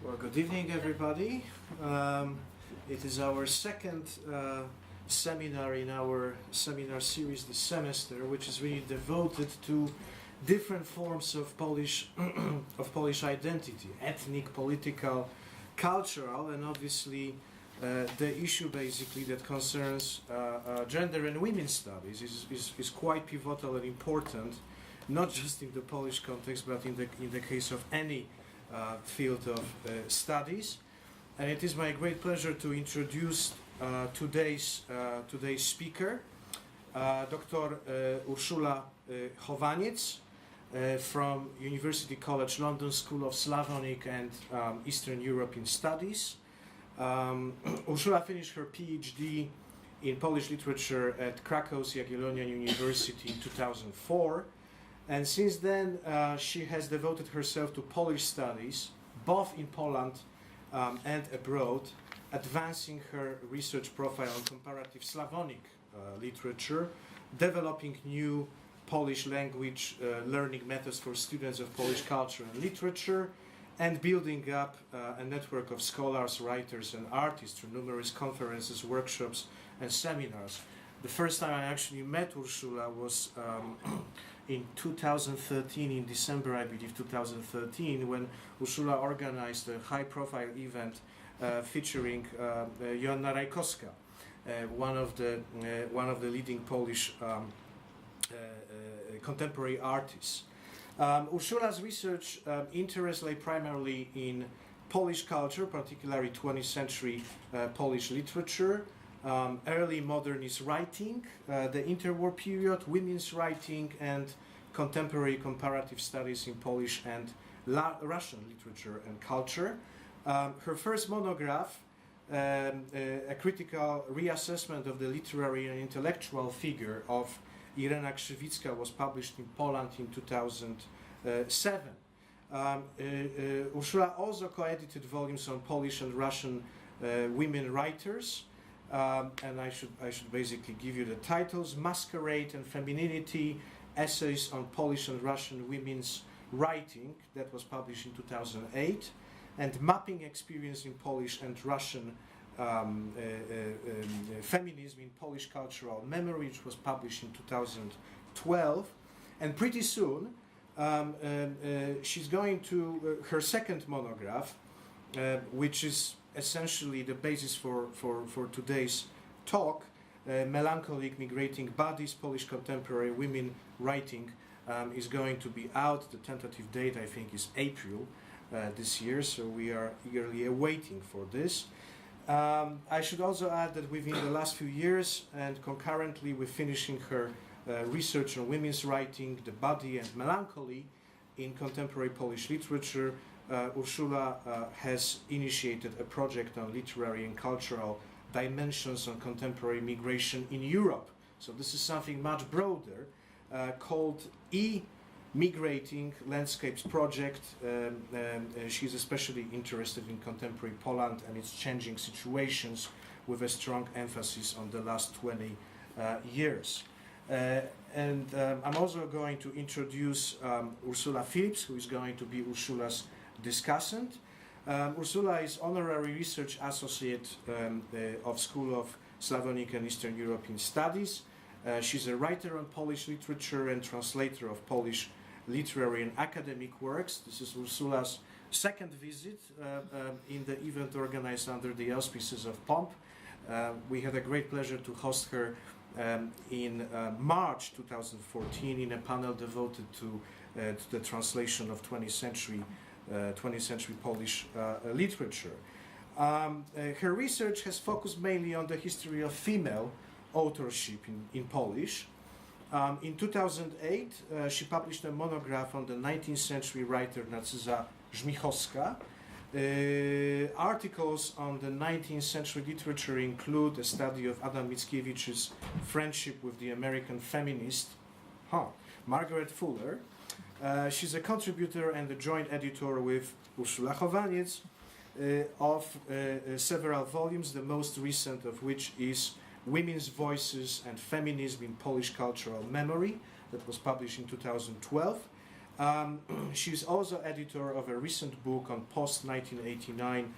Well, good evening, everybody. It is our second seminar in our seminar series this semester, which is really devoted to different forms of Polish Polish identity, ethnic, political, cultural, and obviously the issue basically that concerns gender and women's studies is quite pivotal and important, not just in the Polish context, but in the case of any field of studies. And it is my great pleasure to introduce today's speaker, Dr. Urszula Chowaniec from University College London School of Slavonic and Eastern European Studies. Ursula finished her PhD in Polish literature at Krakow's Jagiellonian University in 2004. And since then, she has devoted herself to Polish studies, both in Poland and abroad, advancing her research profile on comparative Slavonic literature, developing new Polish language learning methods for students of Polish culture and literature, and building up a network of scholars, writers, and artists through numerous conferences, workshops, and seminars. The first time I actually met Ursula was in 2013, in December, I believe, 2013, when Ursula organized a high-profile event featuring Joanna Rajkowska, one of the leading Polish contemporary artists. Ursula's research interests lay primarily in Polish culture, particularly 20th century Polish literature, early modernist writing, the interwar period, women's writing, and contemporary comparative studies in Polish and Russian literature and culture. Her first monograph, a critical reassessment of the literary and intellectual figure of Irena Krzywicka, was published in Poland in 2007. Ursula also co-edited volumes on Polish and Russian women writers. And I should basically give you the titles: Masquerade and Femininity, Essays on Polish and Russian Women's Writing, that was published in 2008, and Mapping Experience in Polish and Russian Feminism in Polish Cultural Memory, which was published in 2012. And pretty soon, she's going to her second monograph, which is essentially the basis for today's talk, Melancholy, Migrating Bodies, Polish Contemporary Women Writing, is going to be out. The tentative date, I think, is April this year, so we are eagerly awaiting for this. I should also add that within the last few years, and concurrently with finishing her research on women's writing, the body and melancholy in contemporary Polish literature, Ursula has initiated a project on literary and cultural dimensions on contemporary migration in Europe. So this is something much broader, called E-Migrating Landscapes Project. She's especially interested in contemporary Poland and its changing situations, with a strong emphasis on the last 20 years. And I'm also going to introduce Ursula Phillips, who is going to be Ursula's discussant. Ursula is Honorary Research Associate of School of Slavonic and Eastern European Studies. She's a writer on Polish literature and translator of Polish literary and academic works. This is Ursula's second visit in the event organized under the auspices of Pomp. We had a great pleasure to host her in March 2014 in a panel devoted to the translation of 20th century Polish literature. Her research has focused mainly on the history of female authorship in Polish. In 2008, she published a monograph on the 19th century writer Narcyza Żmichowska. Articles on the 19th century literature include a study of Adam Mickiewicz's friendship with the American feminist Margaret Fuller. She's a contributor and a joint editor with Urszula Chowaniec of several volumes, the most recent of which is Women's Voices and Feminism in Polish Cultural Memory, that was published in 2012. She's also editor of a recent book on post-1989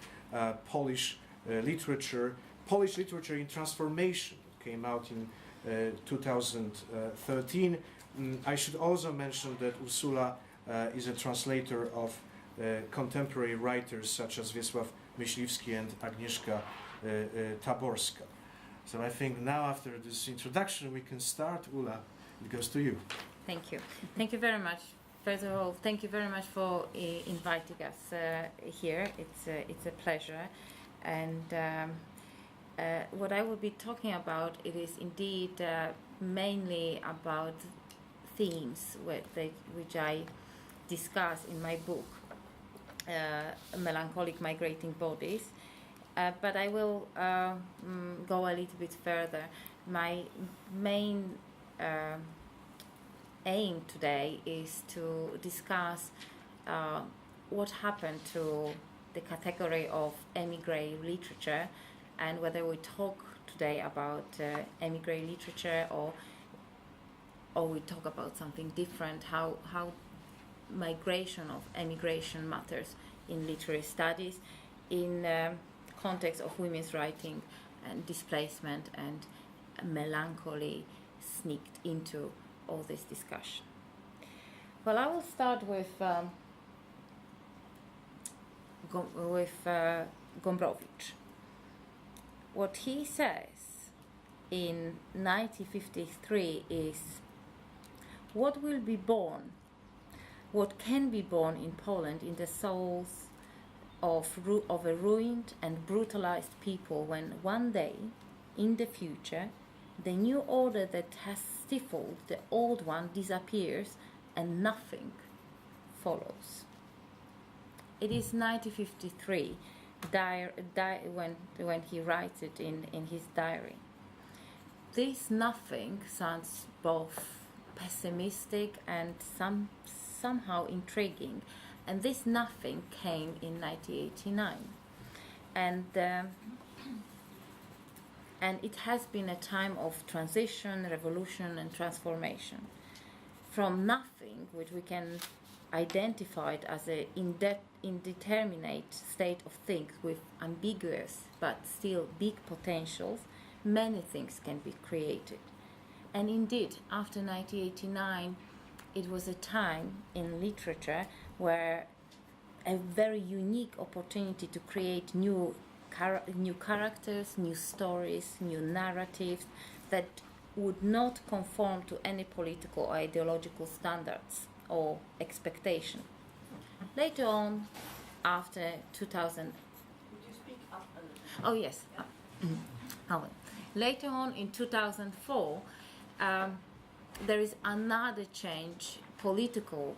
Polish literature in transformation. It came out in 2013. I should also mention that Ursula is a translator of contemporary writers such as Wiesław Myśliwski and Agnieszka Taborska. So I think now, after this introduction, we can start. Ula, it goes to you. Thank you. Thank you very much. First of all, thank you very much for inviting us here. It's a pleasure. And what I will be talking about, it is indeed mainly about themes which I discuss in my book, Melancholic Migrating Bodies. But I will go a little bit further. My main aim today is to discuss what happened to the category of emigre literature, and whether we talk today about emigre literature or we talk about something different, how migration of emigration matters in literary studies in context of women's writing and displacement and melancholy sneaked into all this discussion. Well, I will start with Gombrowicz. What he says in 1953 is, what will be born, what can be born in Poland in the souls of a ruined and brutalized people when one day in the future the new order that has stifled the old one disappears and nothing follows. It is 1953 when he writes it in his diary. This nothing sounds both pessimistic and somehow intriguing, and this nothing came in 1989, and it has been a time of transition, revolution, and transformation. From nothing, which we can identify it as an indeterminate state of things with ambiguous but still big potentials, many things can be created. And indeed, after 1989, it was a time in literature where a very unique opportunity to create new characters, new stories, new narratives that would not conform to any political or ideological standards or expectation. Later on, after 2000... Would you speak up a little? Oh, yes. Later on, in 2004, there is another change, political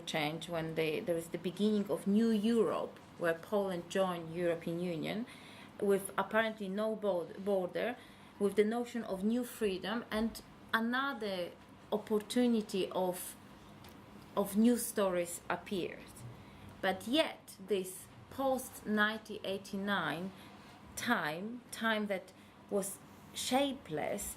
change, when there is the beginning of New Europe, where Poland joined European Union with apparently no border, with the notion of new freedom and another opportunity of new stories appeared. But yet this post-1989 time that was shapeless,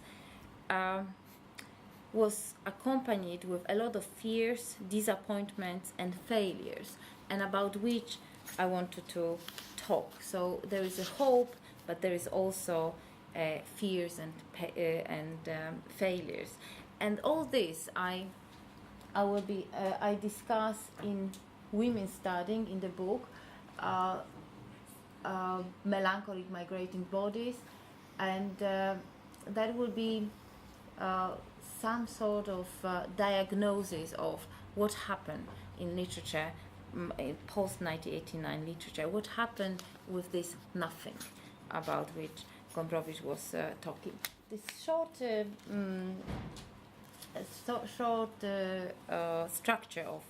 was accompanied with a lot of fears, disappointments and failures, and about which I wanted to talk. So there is a hope, but there is also fears and failures, and all this I discuss in Women Studying in the book Melancholic Migrating Bodies, and that will be some sort of diagnosis of what happened in literature, in post-1989 literature, what happened with this nothing about which Gombrowicz was talking. This short structure of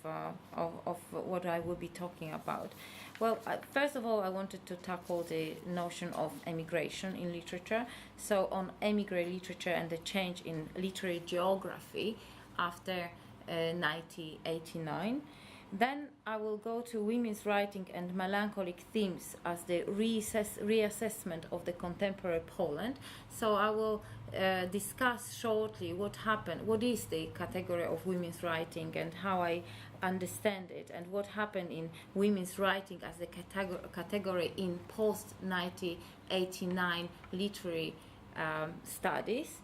what I will be talking about. Well, first of all, I wanted to tackle the notion of emigration in literature. So on emigre literature and the change in literary geography after 1989. Then I will go to women's writing and melancholic themes as the reassessment of the contemporary Poland. So I will discuss shortly what happened, what is the category of women's writing and how I understand it, and what happened in women's writing as a category in post-1989 literary studies.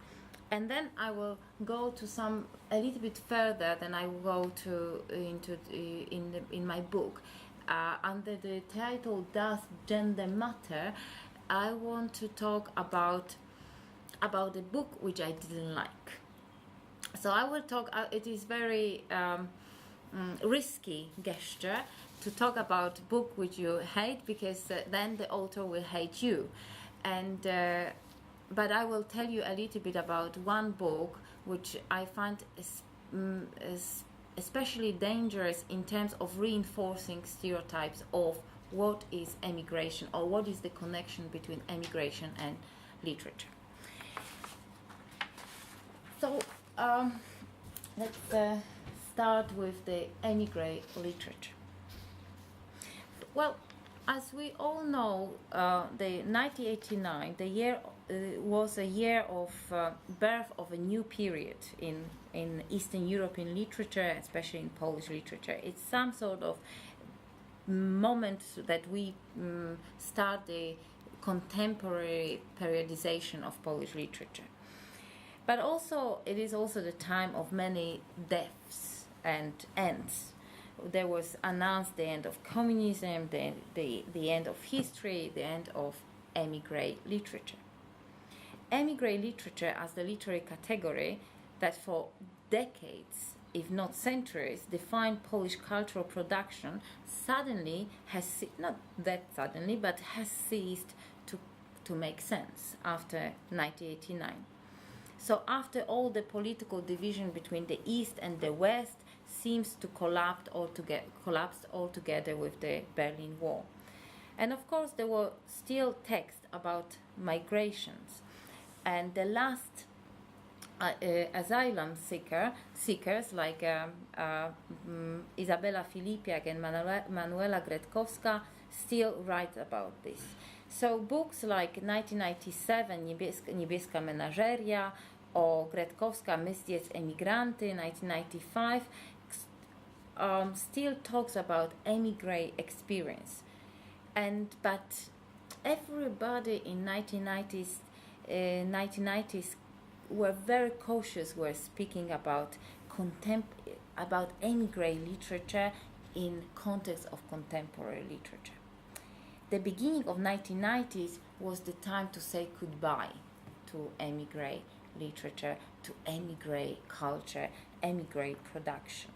And then I will go to some a little bit further than I will go to in my book. Under the title "Does Gender Matter?" I want to talk about a book which I didn't like. So I will talk. It is very risky gesture to talk about a book which you hate, because then the author will hate you, and. But I will tell you a little bit about one book which I find especially dangerous in terms of reinforcing stereotypes of what is emigration, or what is the connection between emigration and literature. So let's start with the emigre literature. Well, as we all know, the 1989, the year was a year of birth of a new period in Eastern European literature, especially in Polish literature. It's some sort of moment that we start the contemporary periodization of Polish literature. But also, it is also the time of many deaths and ends. There was announced the end of communism, the end of history, the end of emigre literature. Emigre literature as the literary category that for decades, if not centuries, defined Polish cultural production suddenly has, not that suddenly, but has ceased to make sense after 1989. So after all the political division between the East and the West seems to collapsed altogether with the Berlin Wall. And of course there were still texts about migrations, and the last asylum seekers like Izabela Filipiak and Manuela Gretkowska still write about this. So books like 1997 Niebieska Menażeria or Gretkowska Mystic Emigranty 1995 still talks about emigre experience, but everybody in 1990s were very cautious, were speaking about emigre literature in context of contemporary literature. The beginning of 1990s was the time to say goodbye to emigre literature, to emigre culture, emigre production.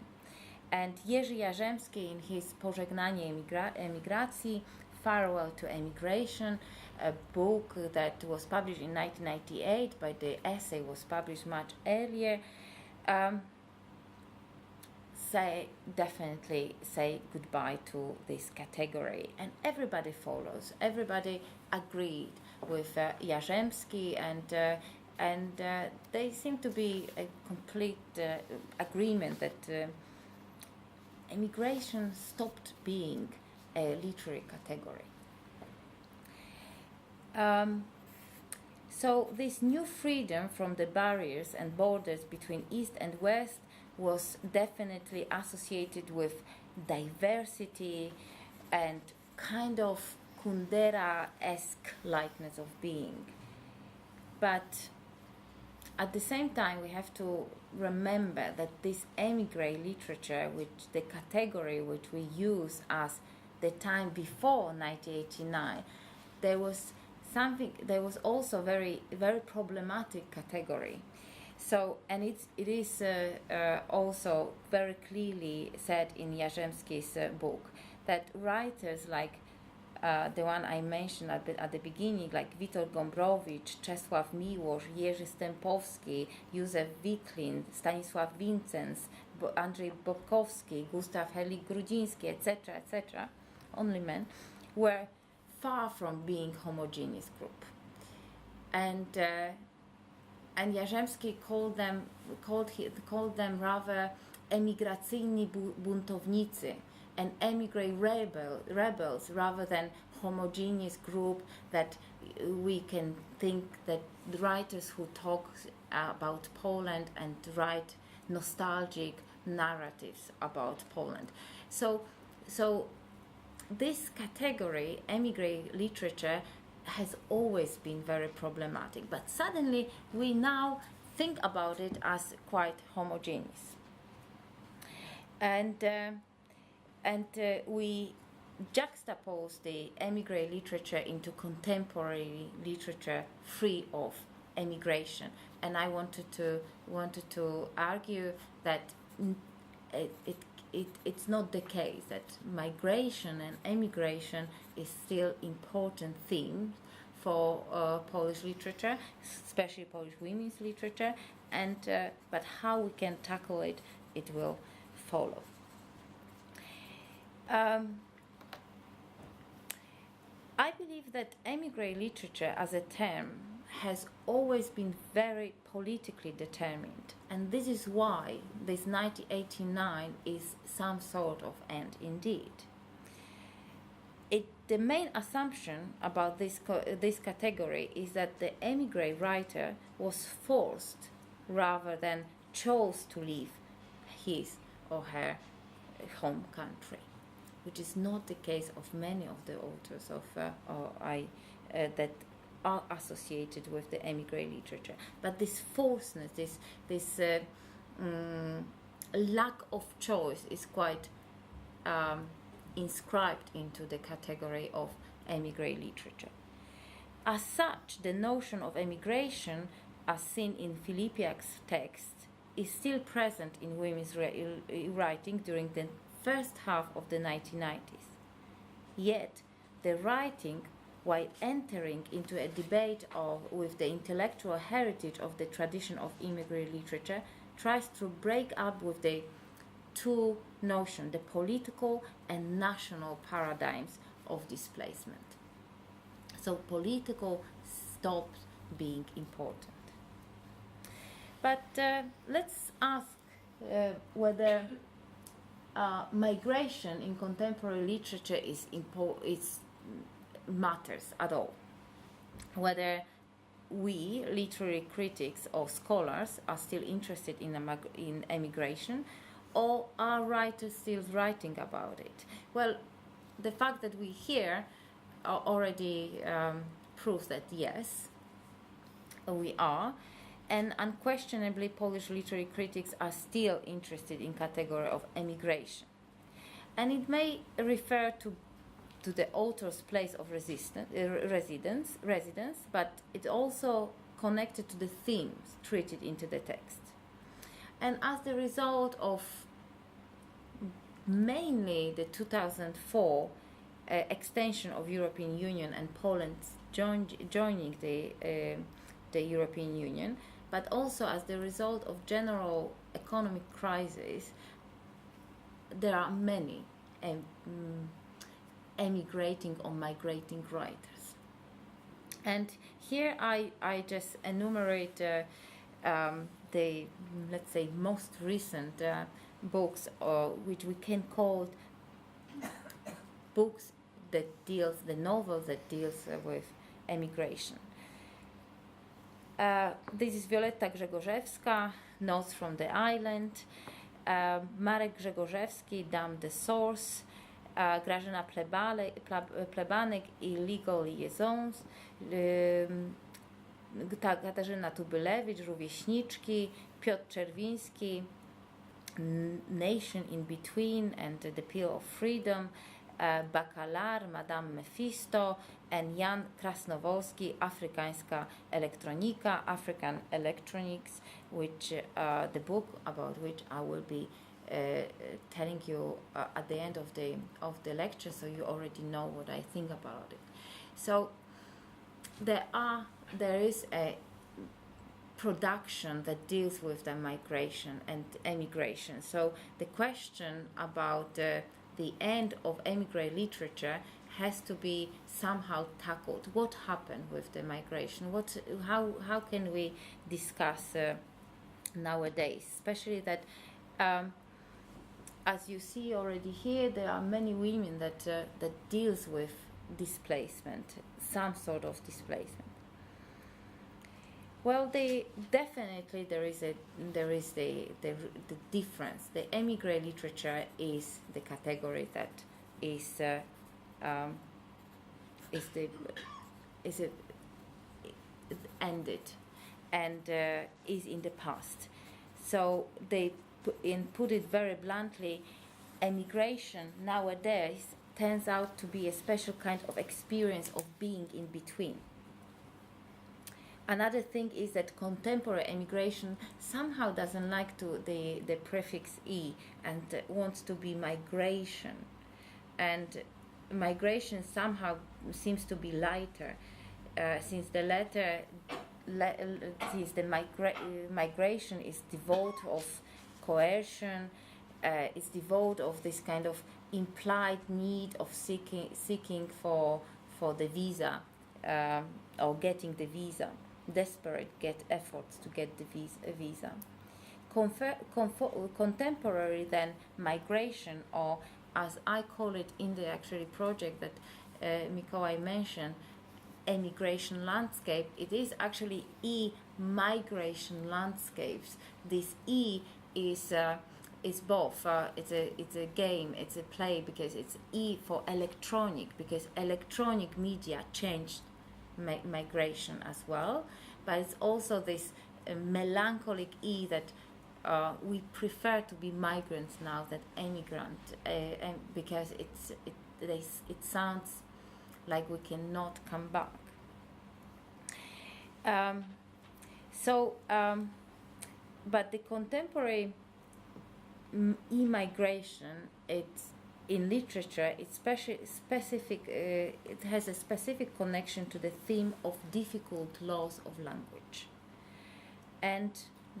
And Jerzy Jarzemski in his Pożegnanie emigracji, Farewell to Emigration, a book that was published in 1998, but the essay was published much earlier, definitely say goodbye to this category. And everybody follows. Everybody agreed with Jarzemski, and they seem to be a complete agreement that emigration stopped being a literary category. So this new freedom from the barriers and borders between East and West was definitely associated with diversity and kind of Kundera-esque lightness of being. But at the same time, we have to remember that this emigre literature, which the category which we use as the time before 1989, there was also very, very problematic category. So, and it is also very clearly said in Jarzemski's book that writers like the one I mentioned at the beginning, like Witold Gombrowicz, Czesław Miłosz, Jerzy Stępowski, Józef Wiklin, Stanisław Wincens, Andrzej Bobkowski, Gustav Herlik-Grudziński, etc., only men, were far from being homogeneous group. And Jarzemski called them rather emigracyjni buntownicy and emigre rebels rather than homogeneous group that we can think that the writers who talk about Poland and write nostalgic narratives about Poland. So this category, emigre literature, has always been very problematic, but suddenly we now think about it as quite homogeneous. And we juxtapose the emigre literature into contemporary literature free of emigration. And I wanted to argue that it's not the case, that migration and emigration is still important theme for Polish literature, especially Polish women's literature, and but how we can tackle it, it will follow. I believe that emigre literature as a term has always been very politically determined, and this is why this 1989 is some sort of end indeed. The main assumption about this category is that the emigre writer was forced rather than chose to leave his or her home country, which is not the case of many of the authors that are associated with the emigre literature. But this forcedness, this lack of choice is quite inscribed into the category of emigre literature. As such, the notion of emigration, as seen in Filipiak's text, is still present in women's writing during the first half of the 1990s. Yet, the writing, while entering into a debate with the intellectual heritage of the tradition of immigrant literature, tries to break up with the two notions, the political and national paradigms of displacement. So political stopped being important. But let's ask whether migration in contemporary literature is matters at all. Whether we, literary critics or scholars, are still interested in emigration, or are writers still writing about it? Well, the fact that we hear already proves that yes, we are, and unquestionably Polish literary critics are still interested in category of emigration. And it may refer to the author's place of residence, but it's also connected to the themes treated into the text. And as the result of mainly the 2004 extension of European Union and Poland joining the European Union, but also as the result of general economic crisis, there are many emigrating or migrating writers. And here I just enumerate the, let's say, most recent books, which we can call books that deals, the novel that deals with emigration. This is Violetta Grzegorzewska, Notes from the Island, Marek Grzegorzewski, Dame de Source, Grażyna Plebanek i Legal Liaisons, Katarzyna Tubylewicz, Rówieśniczki, Piotr Czerwiński, Nation in Between and The Peel of Freedom, Bakalar, Madame Mephisto, and Jan Krasnowolski, Afrykańska Elektronika, African Electronics, which the book about which I will be telling you at the end of the lecture, so you already know what I think about it. So there is a production that deals with the migration and emigration. So the question about the end of emigre literature has to be somehow tackled. What happened with the migration? How can we discuss nowadays, especially that as you see already here, there are many women that deals with displacement, some sort of displacement. Well, definitely there is the difference. The émigré literature is the category that is ended and is in the past. So they put it very bluntly, emigration nowadays turns out to be a special kind of experience of being in between. Another thing is that contemporary emigration somehow doesn't like the prefix "e" and wants to be migration. And migration somehow seems to be lighter, since the latter, since the migration is devoid of coercion, is devoid of this kind of implied need of seeking for the visa, or getting the visa. Desperate efforts to get the visa. Contemporary then migration, or as I call it in the actually project that Mikołaj mentioned, emigration landscape, it is actually e-migration landscapes. This E is both. It's a game, it's a play, because it's E for electronic, because electronic media changed migration as well, but it's also this melancholic E that we prefer to be migrants now than emigrant, because it sounds like we cannot come back. But the contemporary immigration, it's in literature, it's specific. It has a specific connection to the theme of difficult laws of language, and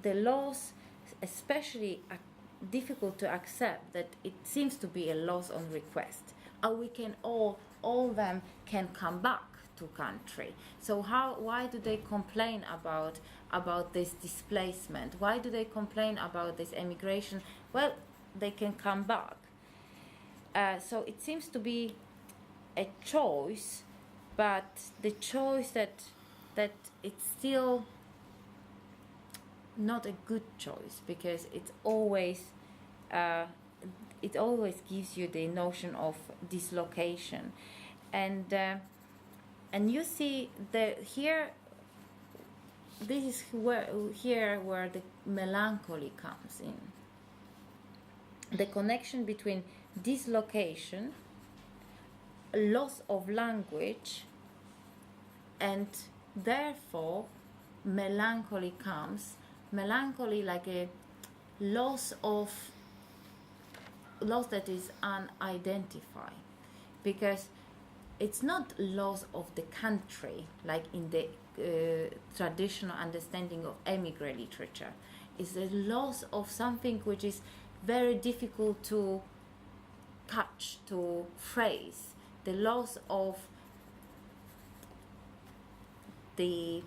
the laws, especially difficult to accept that it seems to be a loss on request. We can all them can come back to country. So why do they complain about this displacement? Why do they complain about this emigration? Well, they can come back. So it seems to be a choice, but the choice that it's still not a good choice, because it always gives you the notion of dislocation, and you see here. This is where the melancholy comes in. The connection between dislocation, loss of language, and therefore melancholy comes. Melancholy like a loss that is unidentified, because it's not loss of the country like in the traditional understanding of émigré literature. It's a loss of something which is very difficult to touch, to phrase. The loss of the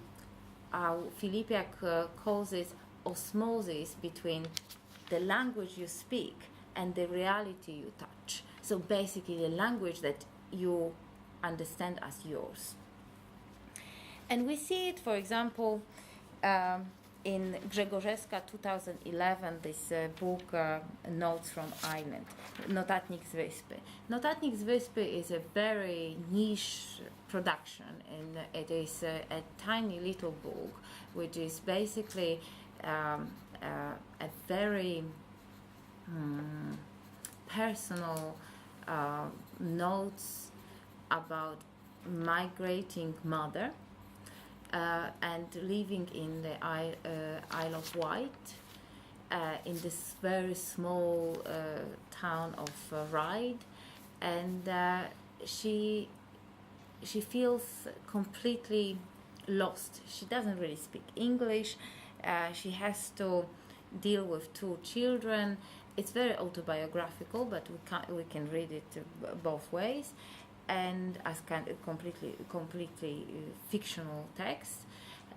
Filipiak calls it osmosis between the language you speak and the reality you touch. So basically the language that you understand as yours. And we see it, for example, in Grzegorzewska 2011, this book, Notes from Island, Notatnik z Wyspy. Notatnik z Wyspy is a very niche production, and it is a tiny little book, which is basically a very personal notes about migrating mother and living in the Isle of Wight, in this very small town of Ryde, and she feels completely lost. She doesn't really speak English. She has to deal with 2 children. It's very autobiographical, but we can read it both ways, and as completely fictional text.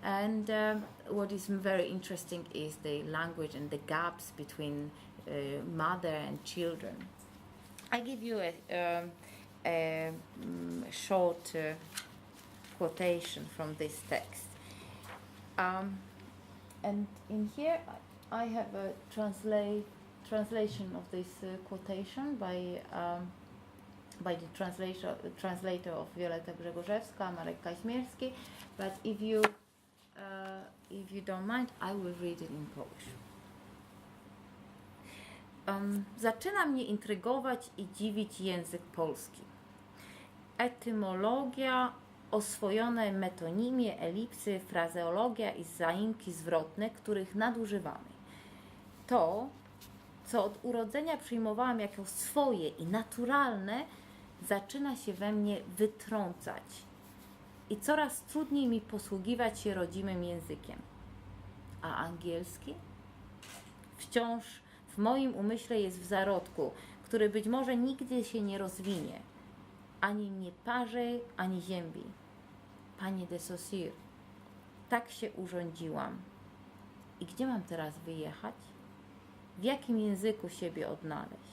And what is very interesting is the language and the gaps between mother and children. I give you a short quotation from this text. And in here I have a translation of this quotation by the translator of Violeta Grzegorzewska, Marek Kaźmierski, but if you don't mind, I will read it in Polish. Zaczyna mnie intrygować i dziwić język polski. Etymologia, oswojone metonimie, elipsy, frazeologia i zaimki zwrotne, których nadużywamy. To, co od urodzenia przyjmowałam jako swoje i naturalne, zaczyna się we mnie wytrącać i coraz trudniej mi posługiwać się rodzimym językiem. A angielski? Wciąż w moim umyśle jest w zarodku, który być może nigdy się nie rozwinie. Ani mnie parzy, ani ziębi. Panie de Saussure, tak się urządziłam. I gdzie mam teraz wyjechać? W jakim języku siebie odnaleźć?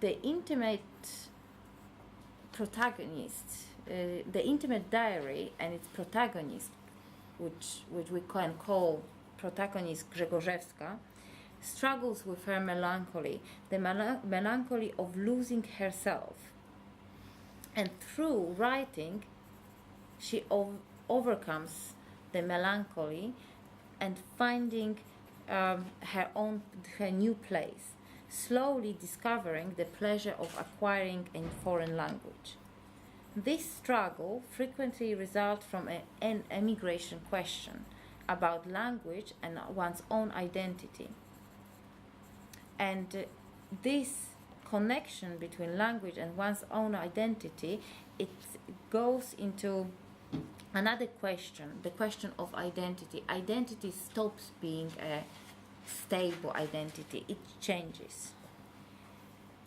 The intimate protagonist, the intimate diary and its protagonist, which we can call protagonist Grzegorzewska, struggles with her melancholy, the melancholy of losing herself. And through writing, she overcomes the melancholy and finding her new place, slowly discovering the pleasure of acquiring a foreign language. This struggle frequently results from an emigration question about language and one's own identity. And this connection between language and one's own identity, it goes into another question, the question of identity. Identity stops being a stable identity, it changes.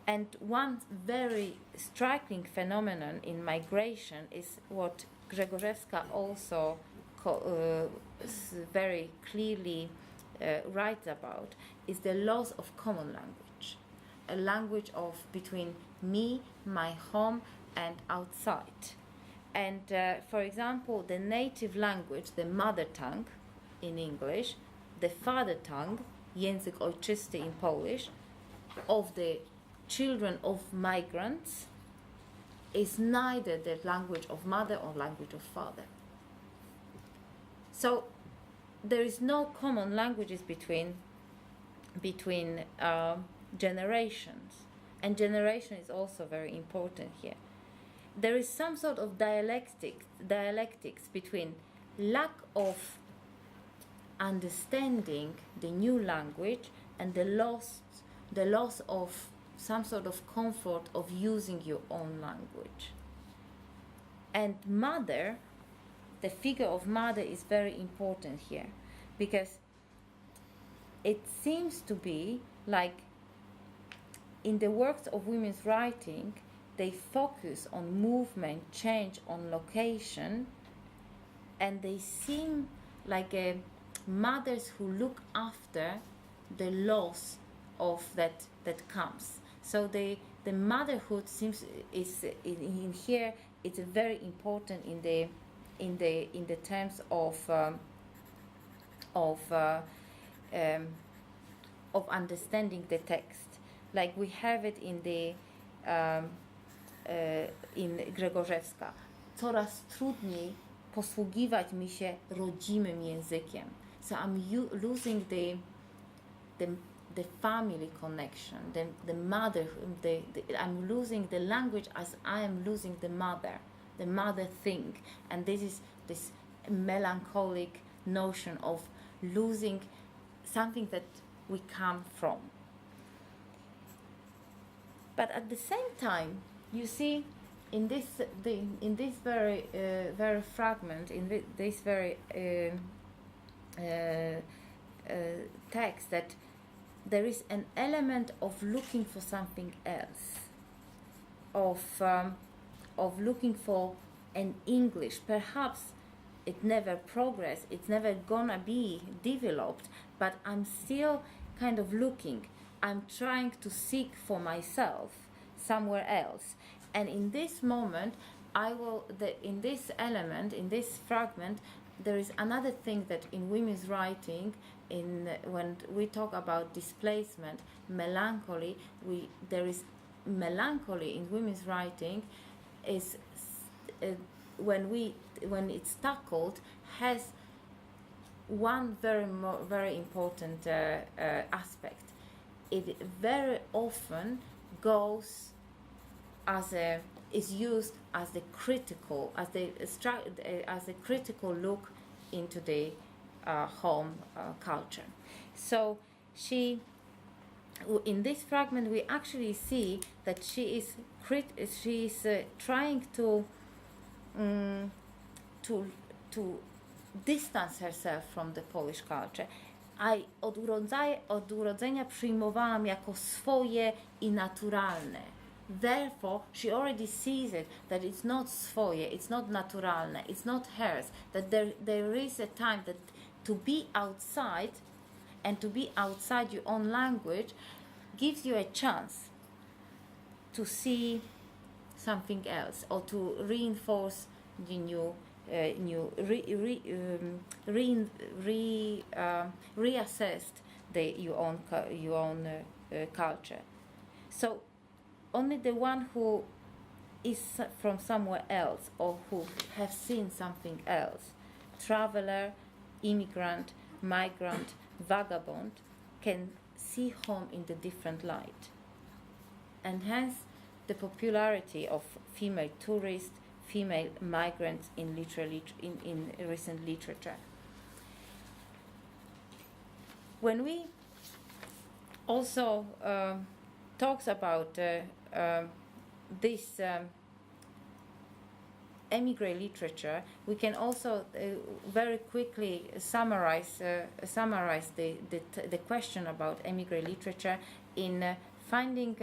And one very striking phenomenon in migration is what Grzegorzewska also very clearly writes about, is the loss of common language, a language of between me, my home, and outside. And for example, the native language, the mother tongue in English, the father tongue, język ojczysty in Polish, of the children of migrants is neither the language of mother or language of father. So there is no common languages between generations, and generation is also very important here. There is some sort of dialectics between lack of understanding the new language and the loss of some sort of comfort of using your own language. And mother, the figure of mother is very important here, because it seems to be like in the works of women's writing, they focus on movement, change, on location, and they seem like mothers who look after the loss of that comes. So the motherhood seems is in here. It's very important in the terms of understanding the text, like we have it in the in Grzegorzewska. Coraz trudniej posługiwać mi się rodzimym językiem. So I'm losing the family connection, the mother, I'm losing the language as I am losing the mother thing. And this is this melancholic notion of losing something that we come from. But at the same time, you see, in this very very fragment, in this very text, that there is an element of looking for something else, of looking for an English, perhaps it never progressed, it's never gonna be developed, but I'm still kind of looking. I'm trying to seek for myself somewhere else. And in this moment, in this element, in this fragment, there is another thing that in women's writing, when we talk about displacement, melancholy, there is melancholy in women's writing is when it's tackled, has one very important aspect. It very often is used as the critical, as a critical look into the home culture. So in this fragment, we actually see that she is trying to distance herself from the Polish culture. Od urodzenia przyjmowałam jako swoje i naturalne. Therefore, she already sees it, that it's not swoje, it's not naturalne, it's not hers, that there is a time that to be outside and to be outside your own language gives you a chance to see something else, or to reinforce the reassessed your own culture. So only the one who is from somewhere else, or who have seen something else, traveler, immigrant, migrant, vagabond, can see home in the different light. And hence the popularity of female tourists, female migrants in recent literature. When we also talks about this emigre literature, we can also very quickly summarize the question about emigre literature in finding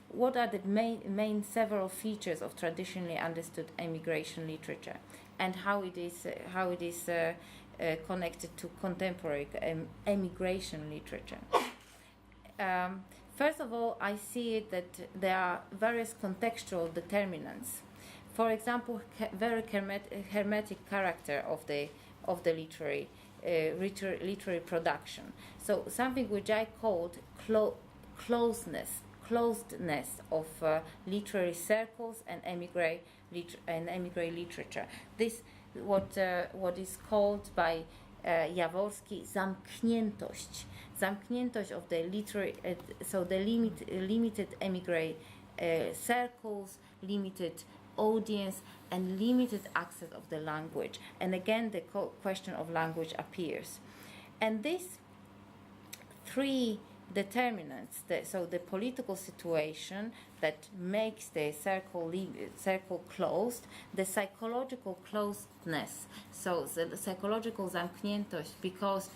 what are the main several features of traditionally understood emigration literature, and how it is connected to contemporary emigration literature. First of all, I see it that there are various contextual determinants. For example, very hermetic character of the literary production. So something which I called closedness of literary circles and emigre literature. This what is called by Jaworski zamkniętość of the literary, so the limited emigre circles, limited audience, and limited access of the language. And again, the question of language appears. And these three determinants, so the political situation that makes the circle closed, the psychological closedness, so the psychological zamkniętość, because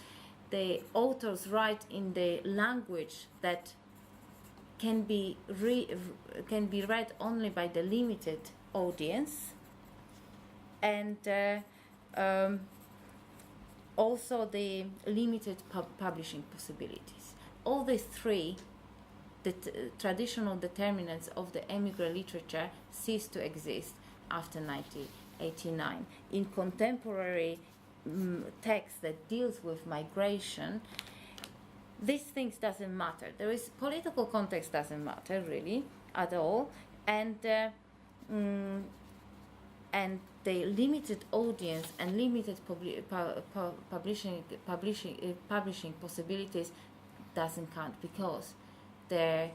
the authors write in the language that can be read only by the limited audience, and also the limited publishing possibilities. All these three, the traditional determinants of the emigre literature, cease to exist after 1989. In contemporary text that deals with migration, these things doesn't matter. There is political context doesn't matter really at all, and the limited audience and limited publishing possibilities doesn't count, because there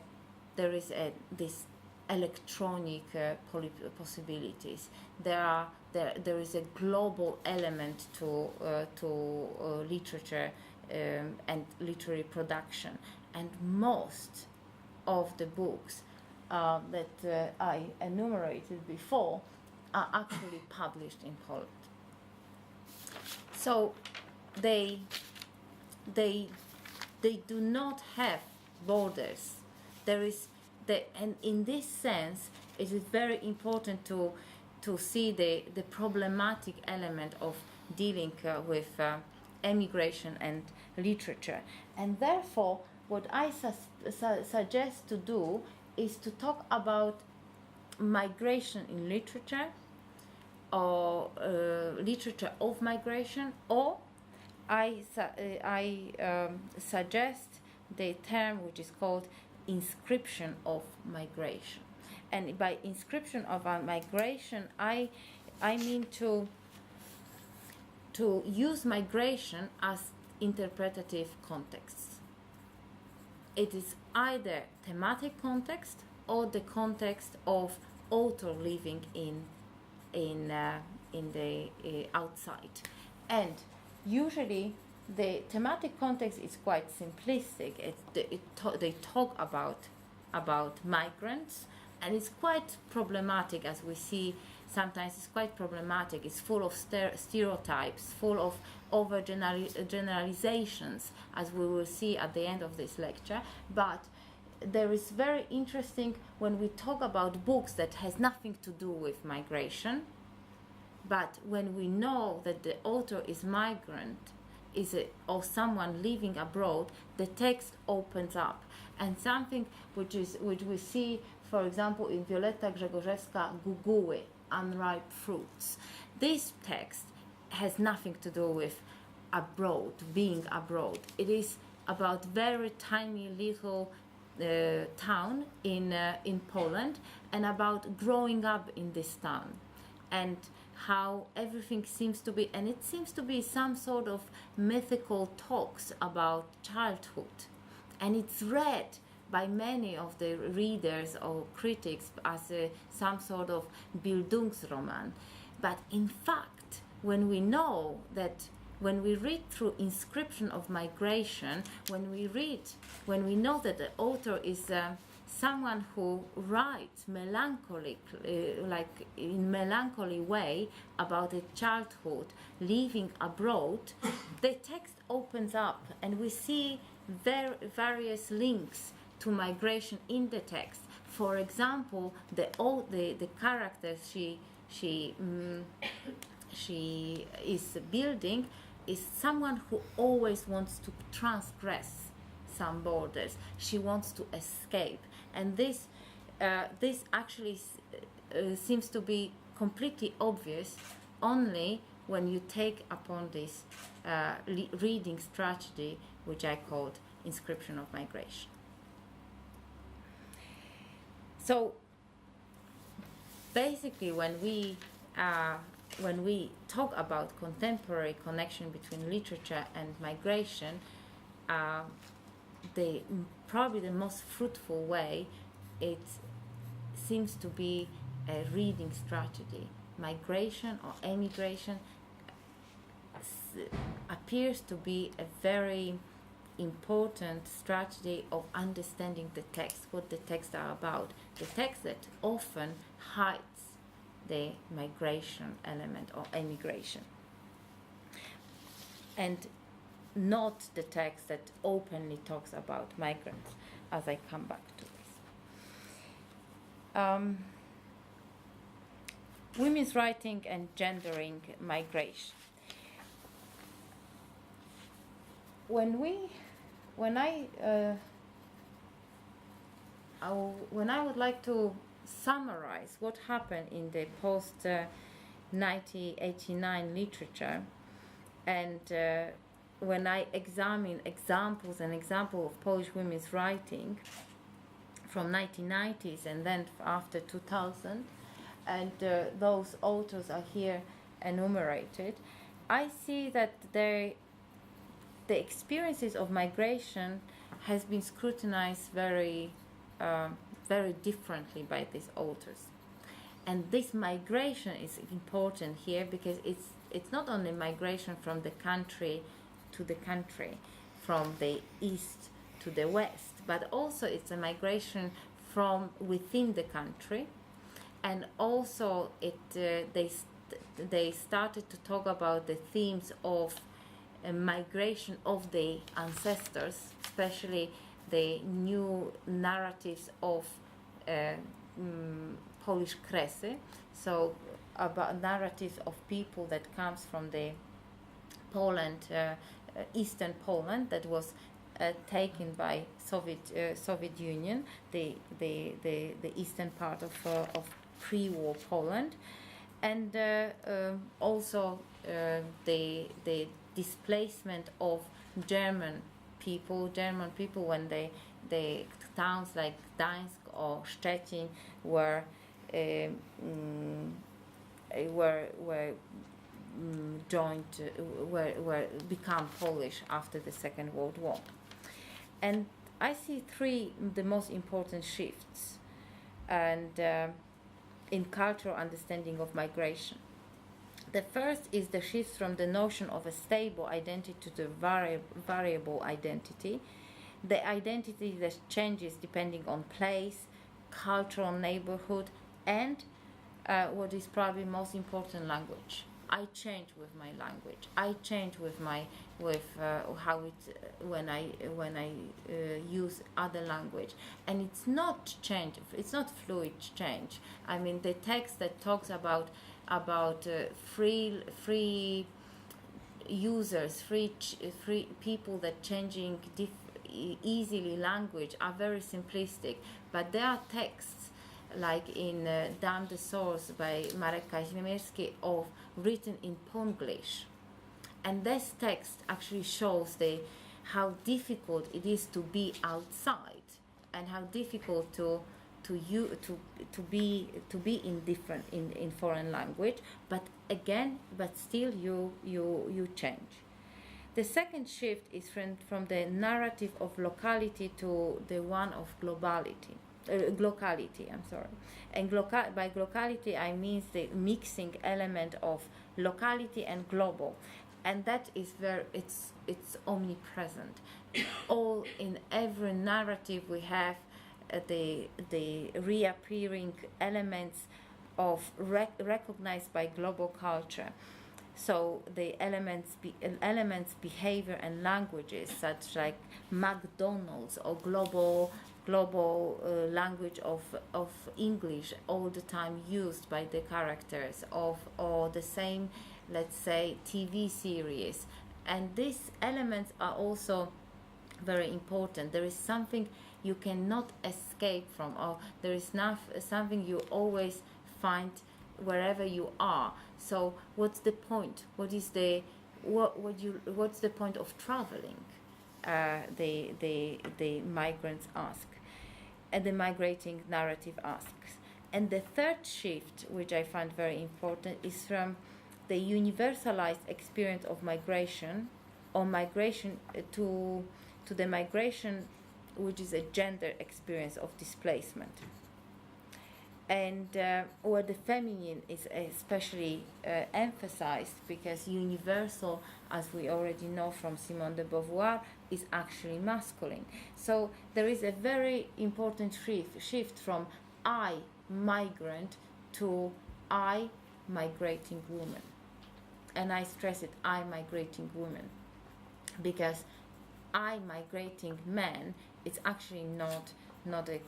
is this electronic possibilities. There is a global element to literature and literary production, and most of the books that I enumerated before are actually published in Poland. So they do not have borders. And in this sense, it is very important to see the problematic element of dealing with emigration and literature. And therefore, what I suggest to do is to talk about migration in literature, or literature of migration, or I suggest the term which is called inscription of migration. And by inscription of migration, I mean to use migration as interpretative contexts. It is either thematic context or the context of author living in the outside. And usually the thematic context is quite simplistic. They talk about migrants, and it's quite problematic, as we see. Sometimes it's quite problematic. It's full of stereotypes, full of over generalizations, as we will see at the end of this lecture. But there is very interesting when we talk about books that has nothing to do with migration, but when we know that the author is migrant, or someone living abroad, the text opens up. And something which we see, for example, in Violetta Grzegorzewska, Guguły, Unripe Fruits. This text has nothing to do with abroad, being abroad. It is about very tiny little town in Poland, and about growing up in this town, and how everything seems to be, and it seems to be some sort of mythical talks about childhood, and it's read by many of the readers or critics as some sort of Bildungsroman. But in fact, when we know that, when we read through Inscription of Migration, when we know that the author is someone who writes melancholic, like in melancholy way, about a childhood living abroad, the text opens up, and we see various links to migration in the text. For example, the character she is building is someone who always wants to transgress some borders. She wants to escape, and this actually seems to be completely obvious only when you take upon this reading strategy, which I called Inscription of Migration. So basically, when we talk about contemporary connection between literature and migration, probably the most fruitful way, it seems to be a reading strategy. Migration or emigration appears to be a very important strategy of understanding the text, what the texts are about. The text that often hides the migration element or emigration, and not the text that openly talks about migrants, as I come back to this. Women's writing and gendering migration. When I would like to summarize what happened in the post 1989 literature, and when I examine examples of Polish women's writing from 1990s and then after 2000, and those authors are here enumerated, I see that the experiences of migration has been scrutinized very differently by these authors. And this migration is important here because it's not only migration from the country to the country, from the east to the west, but also it's a migration from within the country. And also they started to talk about the themes of migration of the ancestors, especially the new narratives of Polish Kresy, so about narratives of people that comes from the Poland, Eastern Poland, that was taken by Soviet Union, the eastern part of pre-war Poland, and also the displacement of German people when the towns like Gdańsk or Szczecin were become Polish after the Second World War. And I see the most important shifts and in cultural understanding of migration. The first is the shift from the notion of a stable identity to the variable identity, the identity that changes depending on place, cultural neighborhood, and what is probably most important, language. I change with my language. I change with how it when I use other language, and it's not change. It's not fluid change. I mean, the text that talks about free users, free people that changing easily language are very simplistic, but there are texts like in Damn the Source by Marek Kazimierski of written in Ponglish, and this text actually shows how difficult it is to be outside and how difficult to be in foreign language, but still you change. The second shift is from the narrative of locality to the one of locality. I'm sorry. And by locality I mean the mixing element of locality and global, and that is it's omnipresent. All in every narrative we have the reappearing elements of recognized by global culture. So the elements, behavior, and languages, such like McDonald's or global language of English, all the time used by the characters or the same, let's say, TV series, and these elements are also very important. There is something you cannot escape from, or there is something you always find wherever you are. So what's the point? What's the point of traveling? The migrants ask, and the migrating narrative asks. And the third shift, which I find very important, is from the universalized experience of migration, or migration to the migration which is a gender experience of displacement. And where the feminine is especially emphasized, because universal, as we already know from Simone de Beauvoir, is actually masculine. So there is a very important shift from I, migrant, to I, migrating woman. And I stress it, I, migrating woman, because I, migrating man, it's actually not a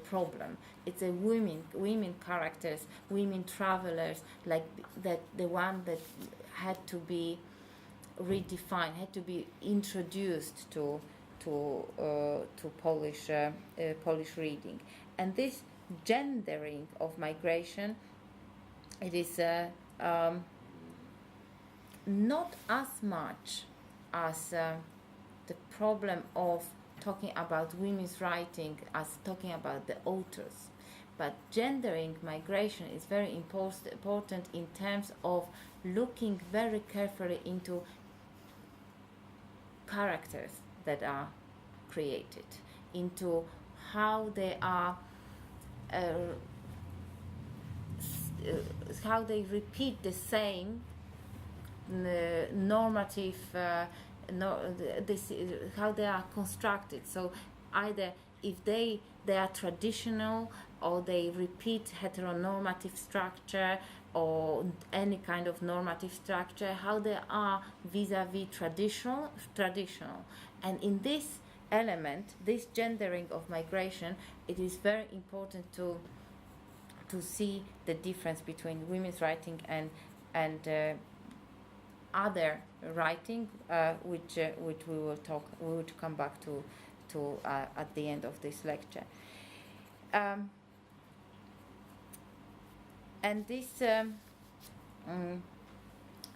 problem. It's a women characters, women travelers, like that, the one that had to be redefined, had to be introduced to Polish reading. And this gendering of migration, it is not as much as the problem of talking about women's writing as talking about the authors, but gendering migration is very important in terms of looking very carefully into characters that are created, into how they are how they repeat the same normative how they are constructed. So either if they are traditional, or they repeat heteronormative structure or any kind of normative structure, how they are vis-a-vis traditional. And in this element, this gendering of migration, it is very important to see the difference between women's writing and other writing, which we would come back to at the end of this lecture. And this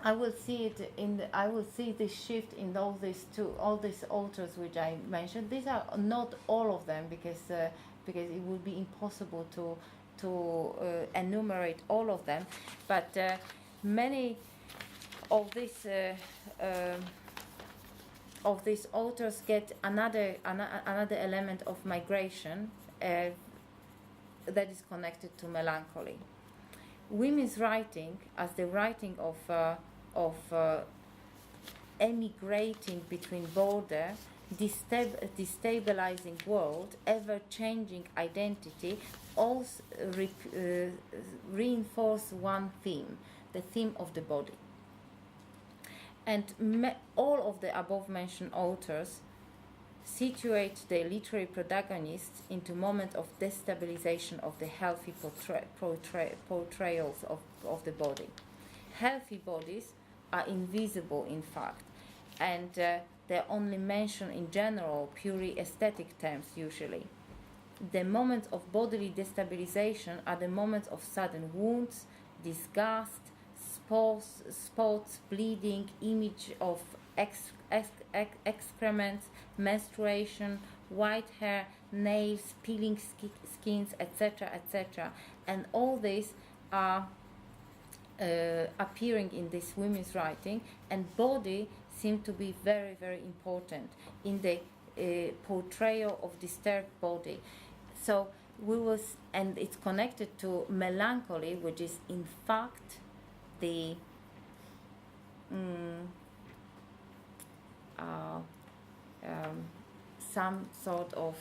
I will see this shift in all these authors which I mentioned. These are not all of them, because it would be impossible to enumerate all of them, but many of these authors get another element of migration that is connected to melancholy. Women's writing, as the writing of emigrating between border, destabilizing world, ever-changing identity, also reinforce one theme, the theme of the body. And all of the above-mentioned authors situate their literary protagonists into moments of destabilization of the healthy portrayals of the body. Healthy bodies are invisible, in fact, and they're only mentioned in general, purely aesthetic terms usually. The moments of bodily destabilization are the moments of sudden wounds, disgust, spots, bleeding, image of excrements, menstruation, white hair, nails, peeling skins, etc., etc. And all these are appearing in this women's writing, and body seem to be very, very important in the portrayal of disturbed body. So and it's connected to melancholy, which is in fact the some sort of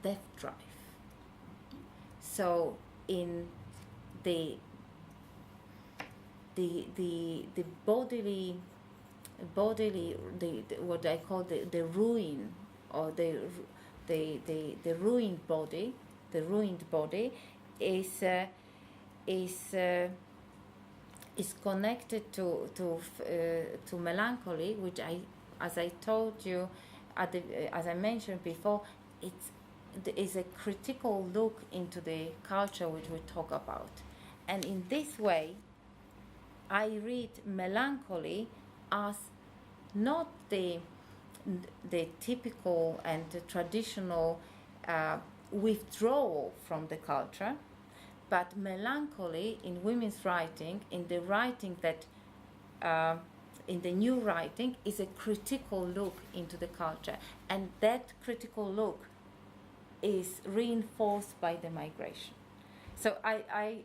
death drive. So in the bodily what I call the ruin, or the ruined body, is connected to melancholy, which as I told you as I mentioned before, is a critical look into the culture which we talk about. And in this way, I read melancholy as not the typical and the traditional withdrawal from the culture, but melancholy in women's writing, in the writing that in the new writing, is a critical look into the culture, and that critical look is reinforced by the migration. So I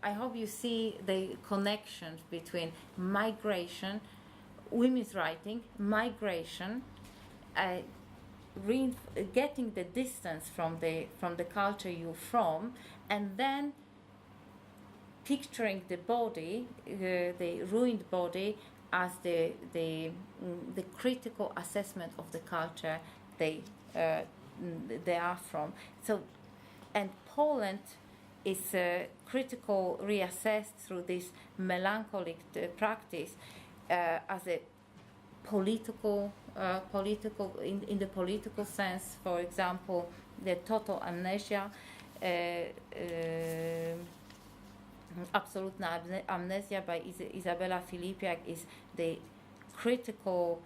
hope you see the connections between migration, women's writing, migration, getting the distance from the culture you're from, and then picturing the body, the ruined body, as the critical assessment of the culture they are from. So, and Poland is critical reassessed through this melancholic practice as a political in the political sense. For example, the total amnesia, absolutna amnesia by Izabela Filipiak is the critical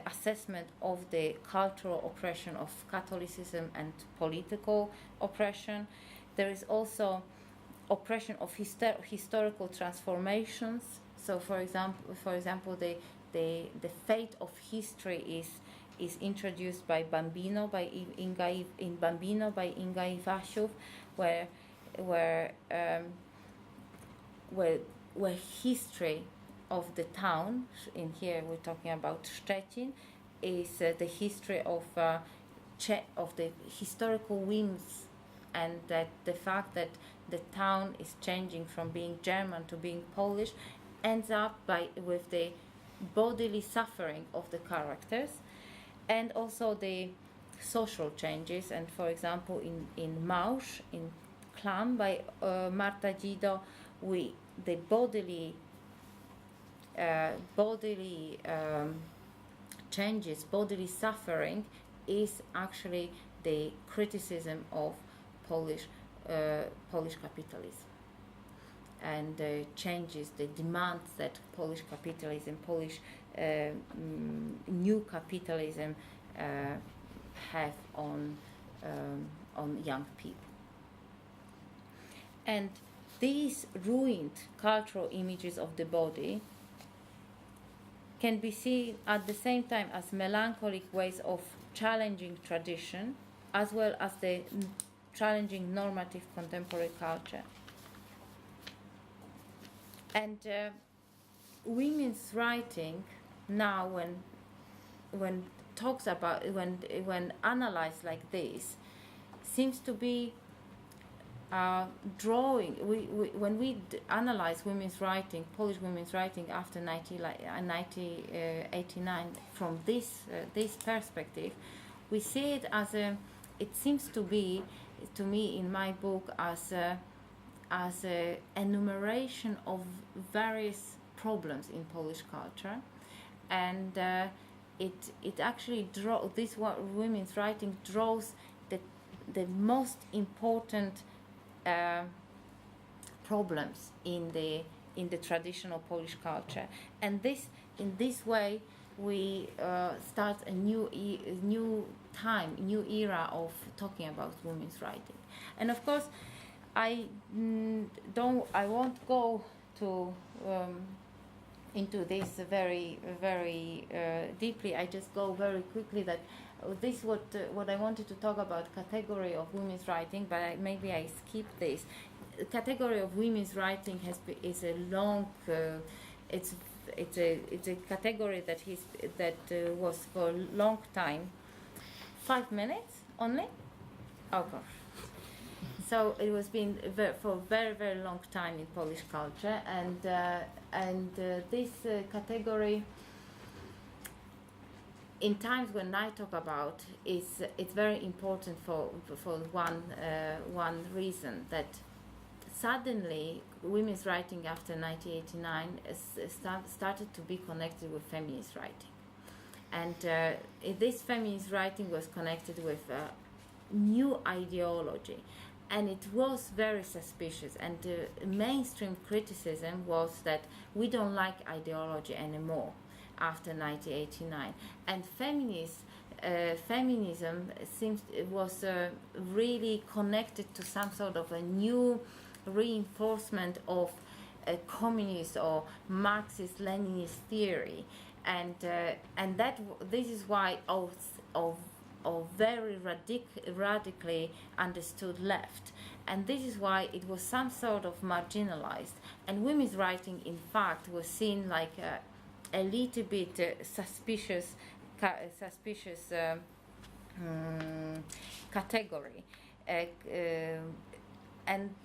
assessment of the cultural oppression of Catholicism and political oppression. There is also oppression of historical transformations. So, for example, the fate of history is introduced by Bambino by Inga Iwasiów, where history of the town, in here we're talking about Szczecin, is the history of the historical whims, and that the fact that the town is changing from being German to being Polish ends up with the bodily suffering of the characters, and also the social changes. And for example, in Małż, in Clam by Marta Gido, the bodily changes, bodily suffering, is actually the criticism of Polish capitalism, and the changes, the demands that Polish capitalism, Polish new capitalism have on young people. And these ruined cultural images of the body can be seen at the same time as melancholic ways of challenging tradition, as well as the challenging normative contemporary culture. And women's writing now, when talks about, when analyzed like this, seems to be drawing. When we analyze women's writing, Polish women's writing after 1989, from this perspective, we see it as it seems to be, to me in my book, as a enumeration of various problems in Polish culture, and it actually this women's writing draws the most important problems in the traditional Polish culture, and in this way we start a new era of talking about women's writing. And of course, I won't go to into this very deeply. I just go very quickly that this what I wanted to talk about, category of women's writing, but maybe I skip this. Category of women's writing is a long it's a category that was for a long time. 5 minutes only? Oh gosh. So it was been for a very long time in Polish culture, and this category, in times when I talk about, it's very important for one reason, that suddenly women's writing after 1989 started to be connected with feminist writing, and this feminist writing was connected with new ideology, and it was very suspicious, and mainstream criticism was that we don't like ideology anymore after 1989, and feminism was really connected to some sort of a new reinforcement of communist or Marxist-Leninist theory, and this is why of very radically understood left, and this is why it was some sort of marginalized, and women's writing in fact was seen like a little bit suspicious category, and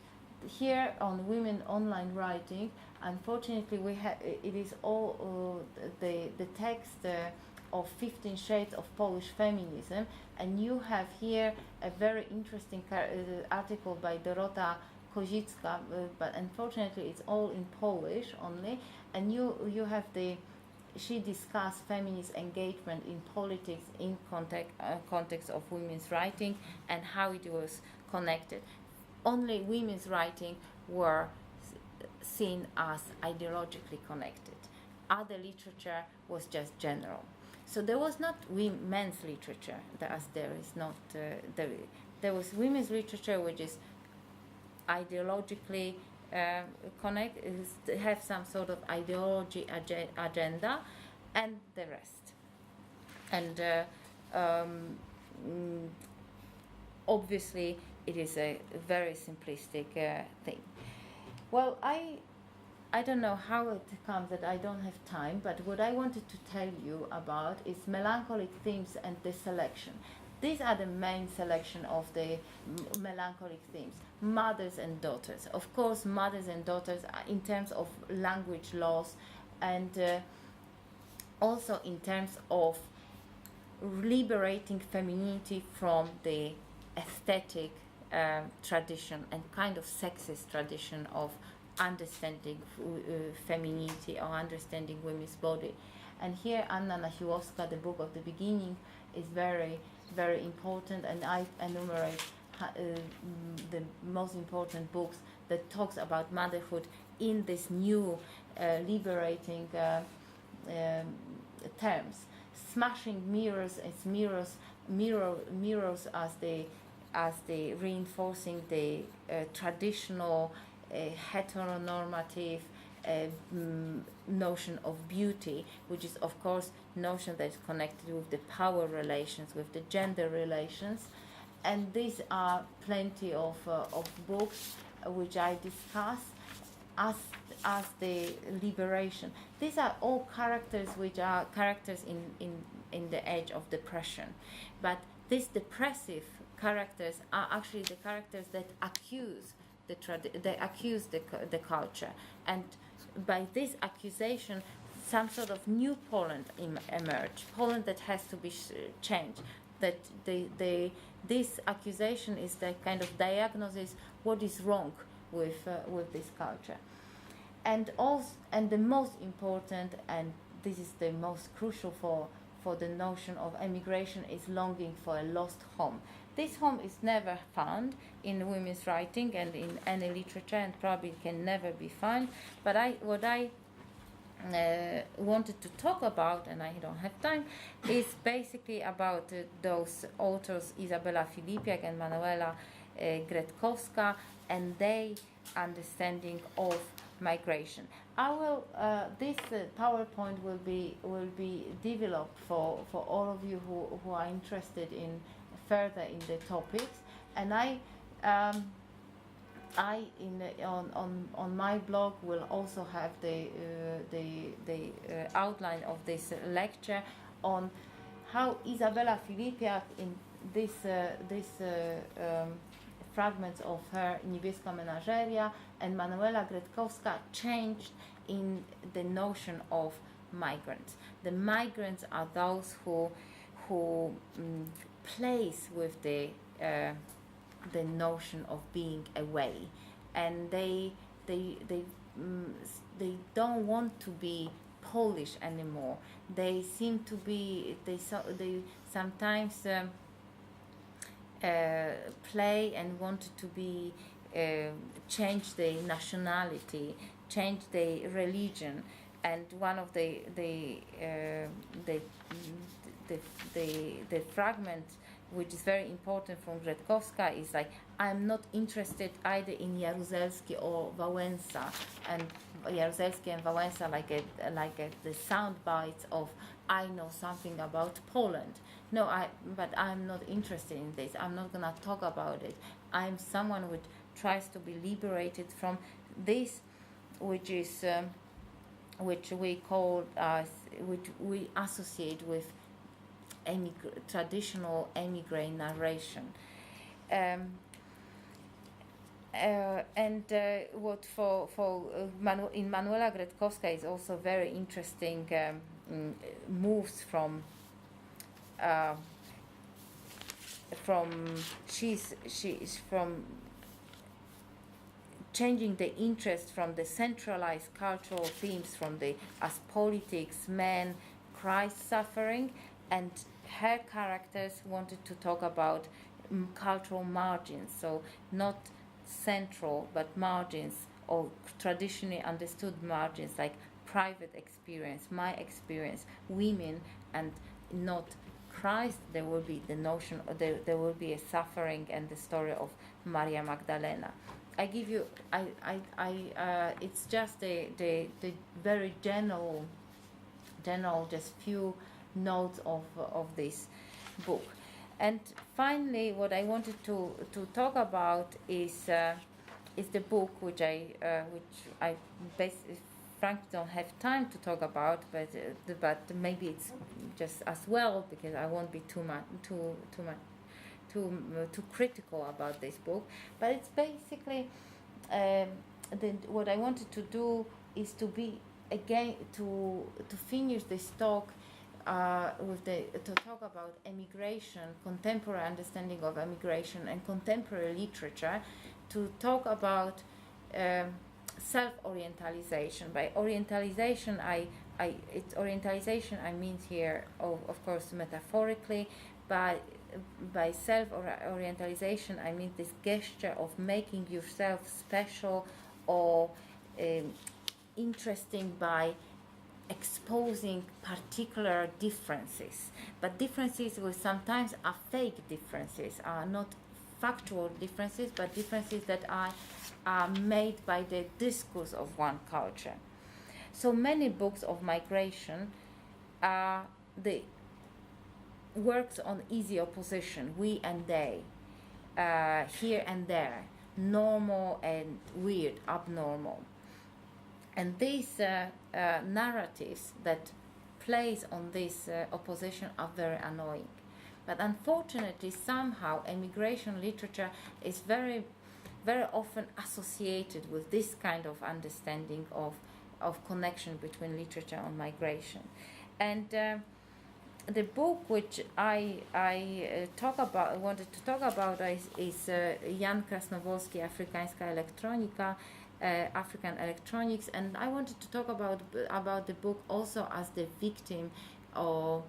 here on women online writing, unfortunately we have it is all the text of 15 Shades of Polish Feminism, and you have here a very interesting article by Dorota Kozicka, but unfortunately it's all in Polish only, and you have she discussed feminist engagement in politics in context of women's writing and how it was connected. Only women's writing were seen as ideologically connected. Other literature was just general. So there was not men's literature, as there is not. There was women's literature which is ideologically have some sort of ideology agenda, and the rest. And obviously, it is a very simplistic thing. Well, I don't know how it comes that I don't have time, but what I wanted to tell you about is melancholic themes and the selection. These are the main selection of the melancholic themes. Mothers and daughters. Of course, mothers and daughters in terms of language loss, and also in terms of liberating femininity from the aesthetic tradition and kind of sexist tradition of understanding femininity or understanding women's body. And here Anna Nachiłowska, the book of the beginning, is very, very important, and I enumerate the most important books that talks about motherhood in this new liberating terms. Smashing Mirrors is mirrors as the reinforcing the traditional heteronormative notion of beauty, which is of course notion that is connected with the power relations, with the gender relations. And these are plenty of books which I discuss as the liberation. These are all characters which are characters in the age of depression, but these depressive characters are actually the characters that accuse the culture, and by this accusation some sort of new Poland emerge, Poland that has to be changed, that this accusation is the kind of diagnosis what is wrong with this culture. And the most important, and this is the most crucial for the notion of emigration, is longing for a lost home. This home is never found in women's writing and in any literature, and probably can never be found. But what I wanted to talk about, and I don't have time, is basically about those authors Izabela Filipiak and Manuela Gretkowska and their understanding of migration. I will this PowerPoint will be developed for all of you who are interested in further in the topics, and on my blog will also have the outline of this lecture on how Izabela Filipiak in this fragments of her Niebieska Menażeria and Manuela Gretkowska changed in the notion of migrants. The migrants are those who plays with the notion of being away, and they don't want to be Polish anymore. They seem to be they sometimes play and want to be change their nationality, change their religion, and one of the fragment which is very important from Gretkowska is like, I'm not interested either in Jaruzelski or Wałęsa, and Jaruzelski and Wałęsa like the sound bites of I know something about Poland. No, but I'm not interested in this. I'm not gonna talk about it. I'm someone who tries to be liberated from this, which is which we call which we associate with traditional emigre narration. What in Manuela Gretkowska is also very interesting moves from she's from changing the interest from the centralized cultural themes from the as politics, men, Christ suffering, and her characters wanted to talk about cultural margins, so not central but margins, or traditionally understood margins like private experience, my experience, women, and not Christ. There will be the notion, there will be a suffering and the story of Maria Magdalena. I give you, it's just the very general, just few notes of this book. And finally, what I wanted to talk about is the book which I frankly don't have time to talk about, but maybe it's just as well, because I won't be too critical about this book. But it's basically what I wanted to do is to be again to finish this talk to talk about emigration, contemporary understanding of emigration and contemporary literature, to talk about self-orientalization. By orientalization, orientalization I mean here, of course, metaphorically. By self-orientalization, I mean this gesture of making yourself special or interesting by exposing particular differences, but differences which sometimes are fake differences, are not factual differences, but differences that are made by the discourse of one culture. So many books of migration are the works on easy opposition, we and they, here and there, normal and weird, abnormal. And these narratives that plays on this opposition are very annoying. But unfortunately, somehow, emigration literature is very, very often associated with this kind of understanding of connection between literature and migration. And the book which I wanted to talk about is Jan Krasnowolski, Afrykańska elektronika, African electronics, and I wanted to talk about the book also as the victim of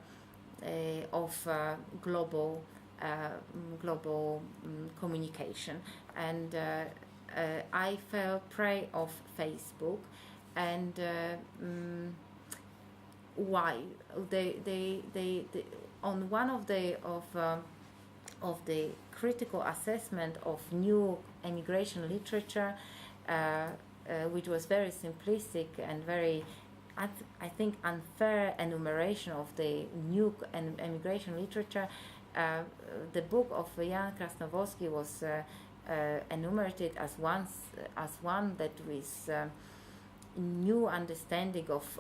global communication, and I fell prey of Facebook, and why they on one of the critical assessment of new emigration literature, which was very simplistic and very, I think, unfair enumeration of the new emigration literature. The book of Jan Krasnowolski was enumerated as one that was new understanding of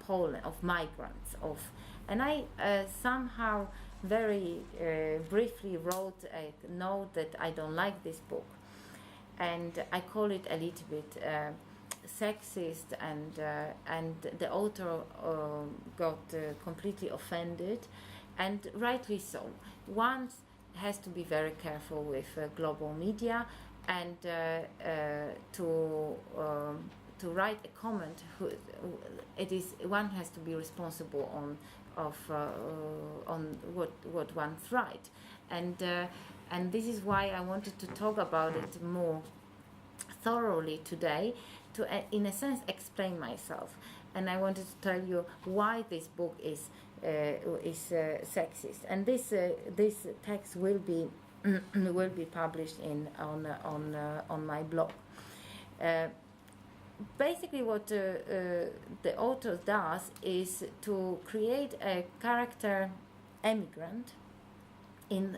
Poland, of migrants, and I somehow very briefly wrote a note that I don't like this book, and I call it a little bit sexist, and the author got completely offended, and rightly so. One has to be very careful with global media, and to write a comment, one has to be responsible on what one's right, and this is why I wanted to talk about it more thoroughly today, to in a sense explain myself, and I wanted to tell you why this book is sexist, and this text will be published on my blog. Basically, what the author does is to create a character emigrant in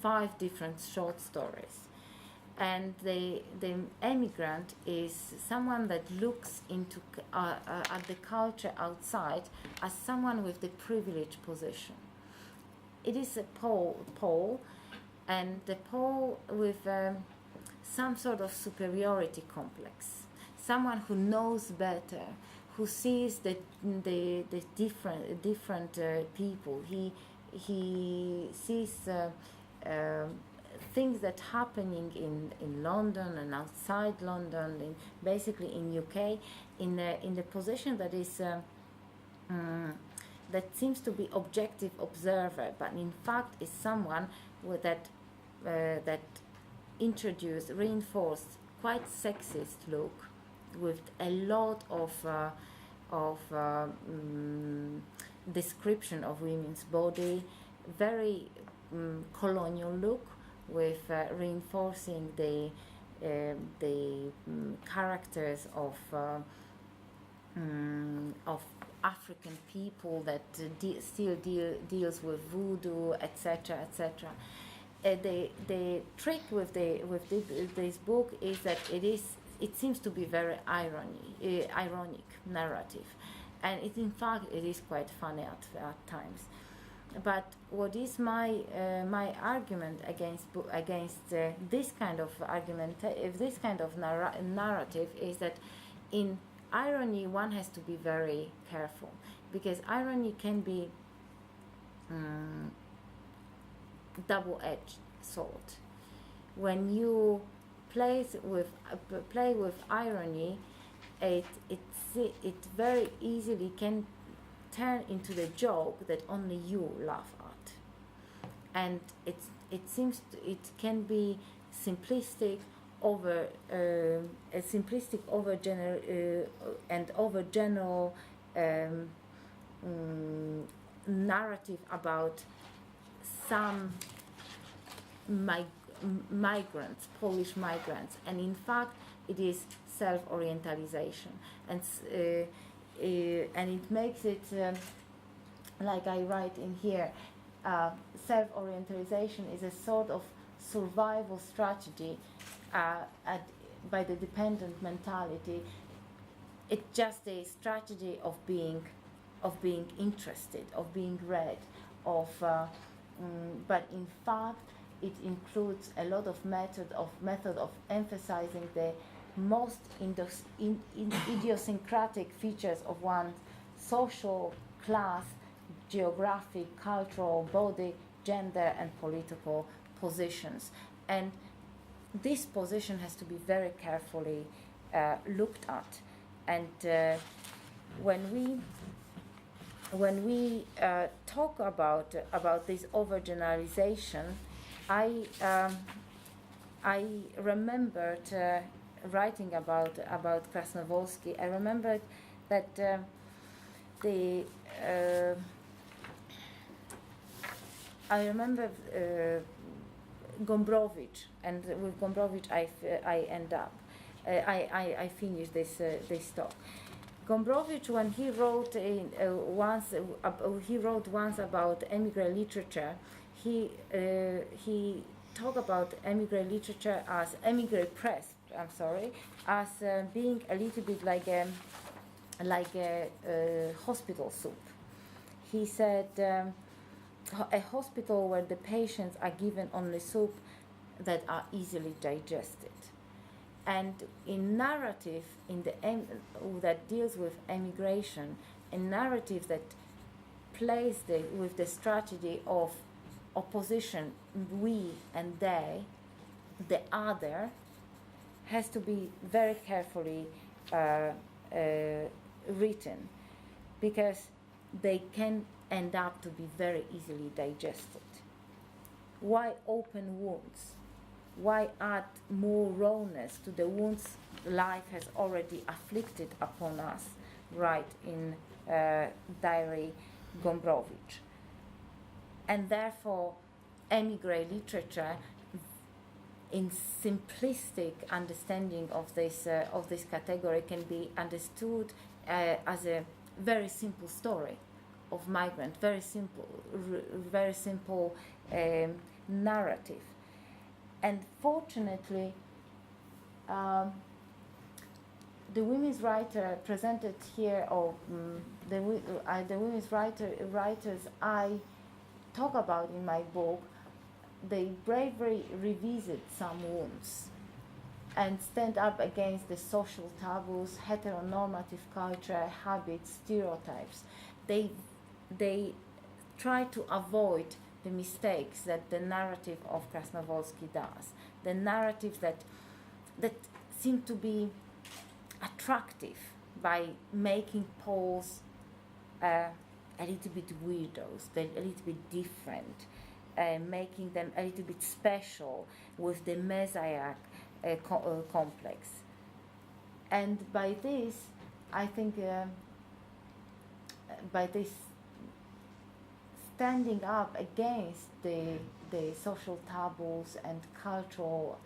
5 different short stories, and the emigrant is someone that looks into at the culture outside as someone with the privileged position. It is a Pole, and the Pole with some sort of superiority complex, someone who knows better, who sees the different people. He sees things that happening in London and outside London, basically in UK, in the position that is that seems to be objective observer, but in fact is someone that reinforced quite sexist look, with a lot of description of women's body, very colonial look, with reinforcing the characters of African people that still deals with voodoo, etc., etc. The trick with this book is that it seems to be very ironic narrative, and in fact it is quite funny at times. But what is my argument against this kind of this kind of narrative is that in irony one has to be very careful, because irony can be double-edged sword. When you play with irony, it very easily can turn into the joke that only you laugh at, and it can be simplistic over general narrative about some migrants, Polish migrants, and in fact it is self-orientalization, and it makes it like I write in here, self-orientalization is a sort of survival strategy by the dependent mentality. It's just a strategy of being interested, of being read, but in fact it includes a lot of method of emphasizing the most idiosyncratic features of one's social, class, geographic, cultural, body, gender, and political positions. And this position has to be very carefully looked at. And when we talk about this overgeneralization, I remembered writing about Krasnovolsky. I remembered that I remember Gombrowicz, and with Gombrowicz I end up. I finish this talk. Gombrowicz, when he wrote once about emigre literature, he talked about emigre literature as emigre press. I'm sorry, as being a little bit like a hospital soup. He said a hospital where the patients are given only soup that are easily digested. And in narrative that deals with emigration, a narrative that plays with the strategy of opposition, we and they, the other, has to be very carefully written, because they can end up to be very easily digested. Why open wounds? Why add more rawness to the wounds life has already afflicted upon us, right in Diary Gombrowicz? And therefore, emigre literature, in simplistic understanding of this category, can be understood as a very simple story of migrant, very simple narrative. And fortunately, the women's writer presented here, or the women's writers I talk about in my book, they bravely revisit some wounds and stand up against the social taboos, heteronormative culture, habits, stereotypes. They try to avoid the mistakes that the narrative of Krasnovolsky does, the narratives that seem to be attractive by making Poles a little bit weirdos, a little bit different, making them a little bit special with the messiah complex. And by this, I think, by this standing up against the social taboos and cultural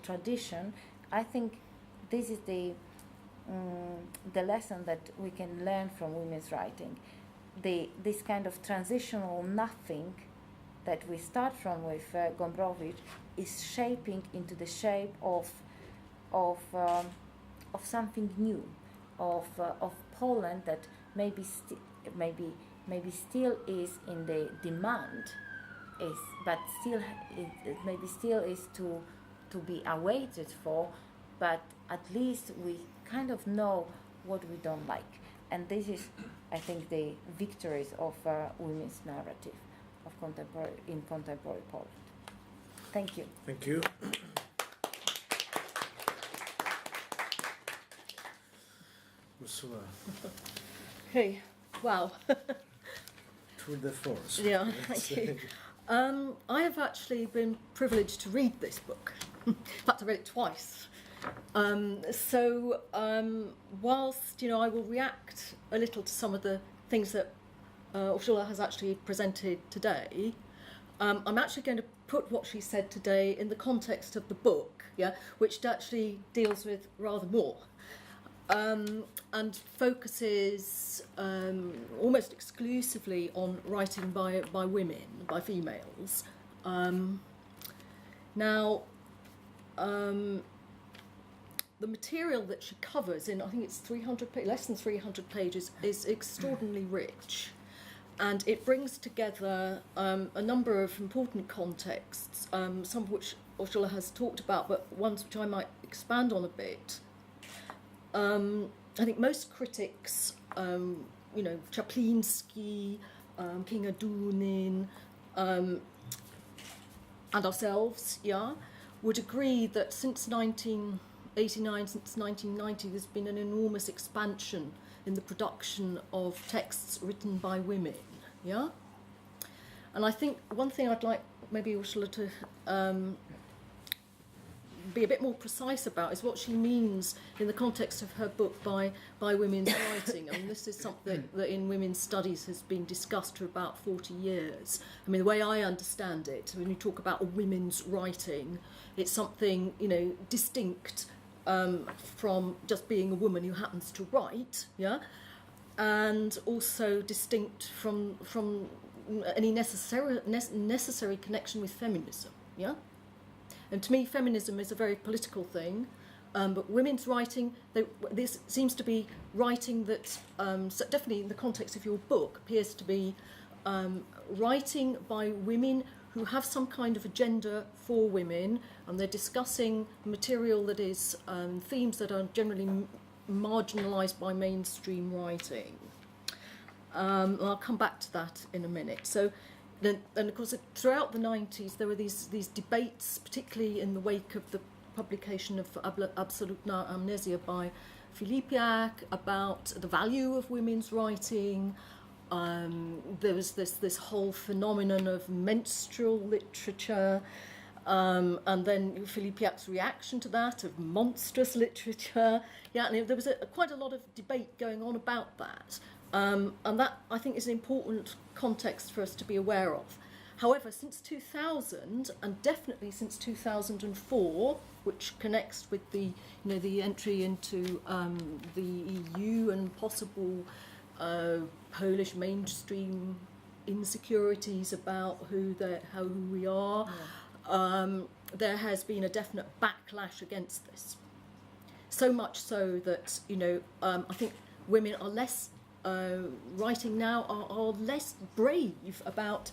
tradition, I think this is the lesson that we can learn from women's writing. This kind of transitional nothing that we start from with Gombrowicz is shaping into the shape of something new, of Poland that maybe still is in the demand, but still it maybe still is to be awaited for, but at least we kind of know what we don't like. And this is, I think, the victories of women's narrative of in contemporary Poland. Thank you. Thank you. Ursula, Okay, wow. tour de force. Yeah, thank you. I have actually been privileged to read this book. In fact, I read it twice. Whilst I will react a little to some of the things that Ursula has actually presented today, I'm actually going to put what she said today in the context of the book, which actually deals with rather more. And focuses almost exclusively on writing by women, by females. The material that she covers in, I think it's less than 300 pages, is extraordinarily rich. And it brings together a number of important contexts, some of which Ursula has talked about, but ones which I might expand on a bit. I think most critics, Czaplinski, Kinga Dunin, and ourselves, would agree that since 1989, since 1990, there's been an enormous expansion in the production of texts written by women, And I think one thing I'd like maybe Ursula to be a bit more precise about is what she means in the context of her book by women's writing. I mean, this is something that in women's studies has been discussed for about 40 years. I mean, the way I understand it, when you talk about a women's writing, it's something, distinct from just being a woman who happens to write, and also distinct from any necessary connection with feminism, And to me, feminism is a very political thing, but women's writing, this seems to be writing that, definitely in the context of your book, appears to be writing by women who have some kind of agenda for women, and they're discussing material that is themes that are generally marginalised by mainstream writing. And I'll come back to that in a minute. So. And of course, throughout the 90s, there were these debates, particularly in the wake of the publication of Absolutna Amnesia by Philippiak, about the value of women's writing. There was this whole phenomenon of menstrual literature, and then Philippiak's reaction to that, of monstrous literature. And there was quite a lot of debate going on about that. And that, I think, is an important context for us to be aware of. However, since 2000, and definitely since 2004, which connects with the entry into the EU and possible Polish mainstream insecurities about who we are, there has been a definite backlash against this. So much so that I think women are less. Writing now are less brave about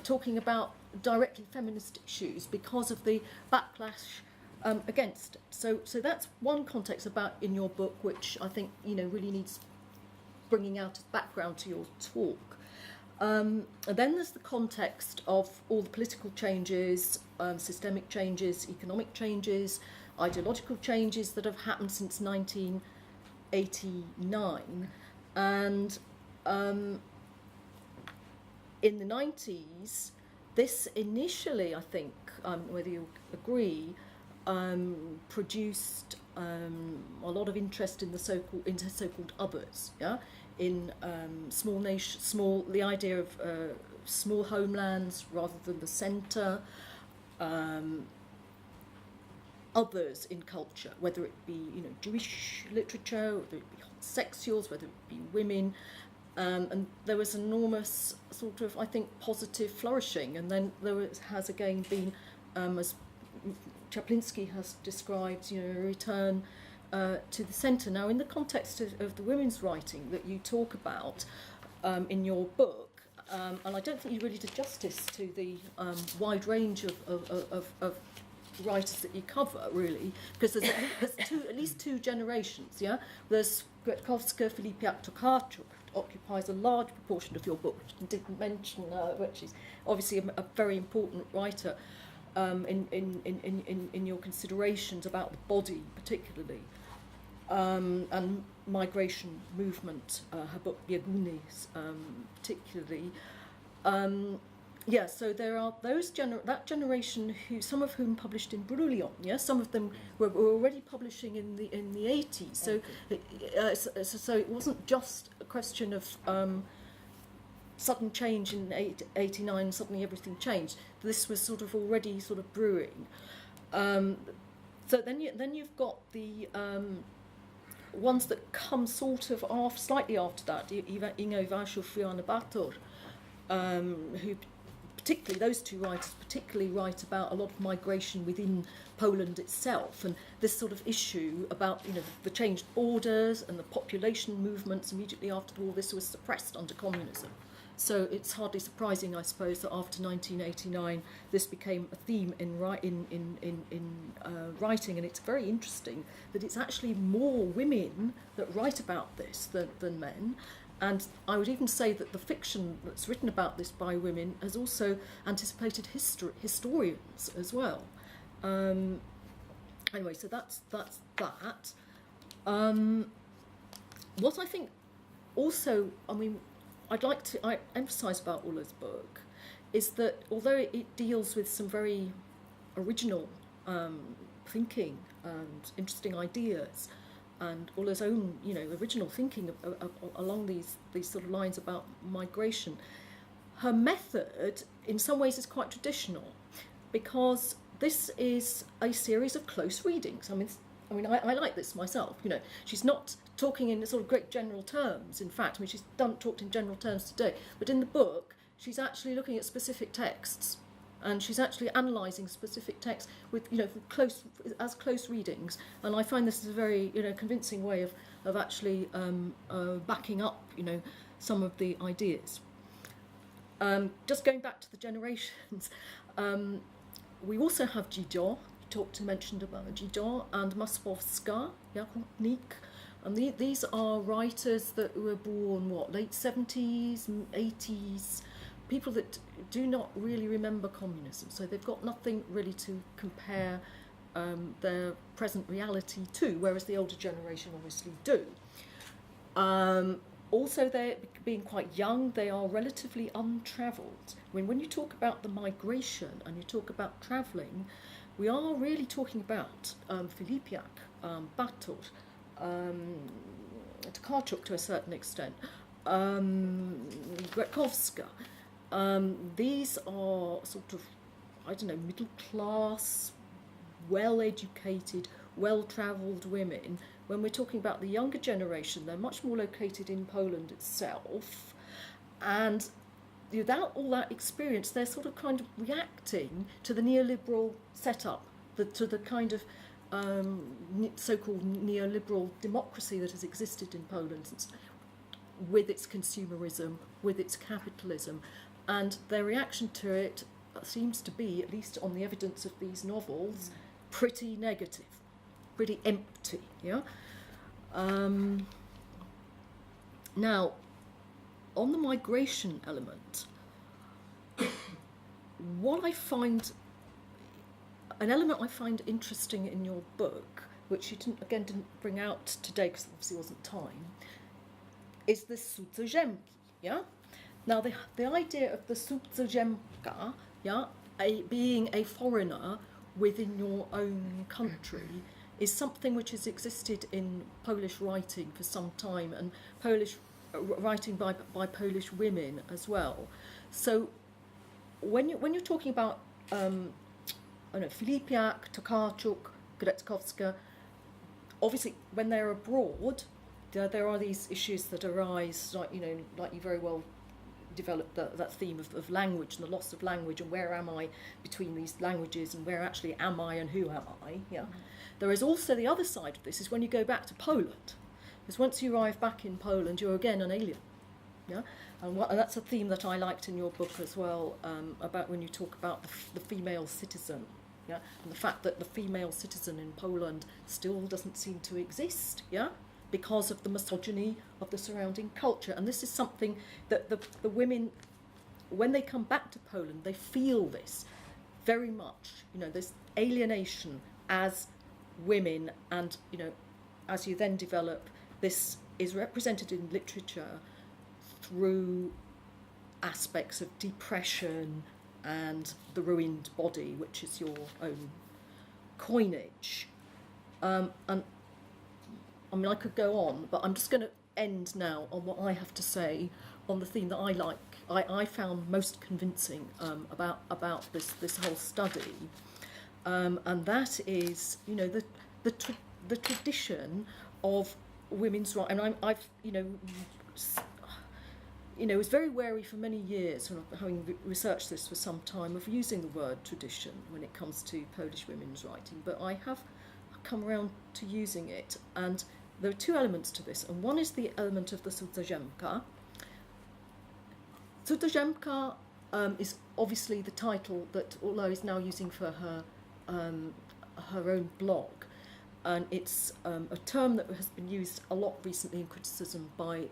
talking about directly feminist issues because of the backlash against it. So that's one context about in your book, which I think really needs bringing out as background to your talk. And then there's the context of all the political changes, systemic changes, economic changes, ideological changes that have happened since 1989. And in the 90s, this initially, I think, whether you agree, produced a lot of interest in the so-called others, in the idea of small homelands rather than the centre, others in culture, whether it be Jewish literature, whether it be homosexuals, whether it be women, and there was enormous sort of, I think, positive flourishing. And then there has again been, as Czaplinski has described, a return to the centre. Now, in the context of the women's writing that you talk about in your book, and I don't think you really did justice to the wide range of writers that you cover, really, because there's at least two generations, yeah? There's Gretkowska, Filipiak, Tokarczuk, occupies a large proportion of your book, which you didn't mention, which is obviously a very important writer in your considerations about the body, particularly, and migration movement, her book Biegunis, particularly. So there are that generation who, some of whom published in Brouillon. Yeah, some of them were already publishing in the 80s. So, so it wasn't just a question of sudden change in 89. Suddenly everything changed. This was sort of already sort of brewing. So then you've got the ones that come sort of slightly after that. Ingo Vasho, Fiona Bator, who. Particularly, those two writers particularly write about a lot of migration within Poland itself, and this sort of issue about, you know, the changed borders and the population movements immediately after the war. This was suppressed under communism, so it's hardly surprising, I suppose, that after 1989 this became a theme in writing, and it's very interesting that it's actually more women that write about this than men. And I would even say that the fiction that's written about this by women has also anticipated historians as well. Anyway, so that's that. What I think also, I mean, I emphasise about Ulla's book is that although it deals with some very original thinking and interesting ideas, and Ulla's own, you know, original thinking along these sort of lines about migration, her method in some ways is quite traditional, because this is a series of close readings. I mean, I like this myself. You know, she's not talking in sort of great general terms. In fact, I mean, she's talked in general terms today, but in the book, she's actually looking at specific texts. And she's actually analysing specific texts with, you know, close readings. And I find this is a very, you know, convincing way of actually backing up, you know, some of the ideas. Just going back to the generations, we also have Dzidzio. Mentioned about Dzidzio and Masłowska, Nik. And these are writers that were born, late 70s, 80s, people that do not really remember communism, so they've got nothing really to compare their present reality to, whereas the older generation obviously do. Also, they're being quite young, they are relatively untravelled. When you talk about the migration and you talk about travelling, we are really talking about Filipiak, Bator, Tokarczuk to a certain extent, Gretkowska. These are sort of, I don't know, middle class, well-educated, well-travelled women. When we're talking about the younger generation, they're much more located in Poland itself, and without all that experience, they're sort of kind of reacting to the neoliberal setup, to the kind of so-called neoliberal democracy that has existed in Poland with its consumerism, with its capitalism. And their reaction to it seems to be, at least on the evidence of these novels, pretty negative, pretty empty. Yeah. Now, on the migration element, an element I find interesting in your book, which you didn't bring out today because obviously wasn't time, is the cudzoziemki. Yeah. Now, the idea of the cudzoziemka, being a foreigner within your own country, is something which has existed in Polish writing for some time, and Polish writing by Polish women as well. So, when you're talking about Filipiak, Tokarczuk, Gretkowska, obviously when they're abroad, there are these issues that arise, like you very well developed that theme of language and the loss of language, and where am I between these languages, and where actually am I and who am I? Yeah. There is also the other side of this, is when you go back to Poland, because once you arrive back in Poland, you're again an alien. Yeah, and that's a theme that I liked in your book as well, about when you talk about the female citizen. yeah, and the fact that the female citizen in Poland still doesn't seem to exist, yeah, because of the misogyny of the surrounding culture. And this is something that the women, when they come back to Poland, they feel this very much, you know, this alienation as women, and, you know, as you then develop, this is represented in literature through aspects of depression and the ruined body, which is your own coinage. And I mean, I could go on, but I'm just going to end now on what I have to say on the theme that I found most convincing about this whole study, and that is, you know, the tradition of women's rights. And I've was very wary for many years, having researched this for some time, of using the word tradition when it comes to Polish women's writing, but I have come around to using it, and there are two elements to this, and one is the element of the cudzoziemka. Cudzoziemka is obviously the title that Urszula is now using for her own blog, and it's a term that has been used a lot recently in criticism by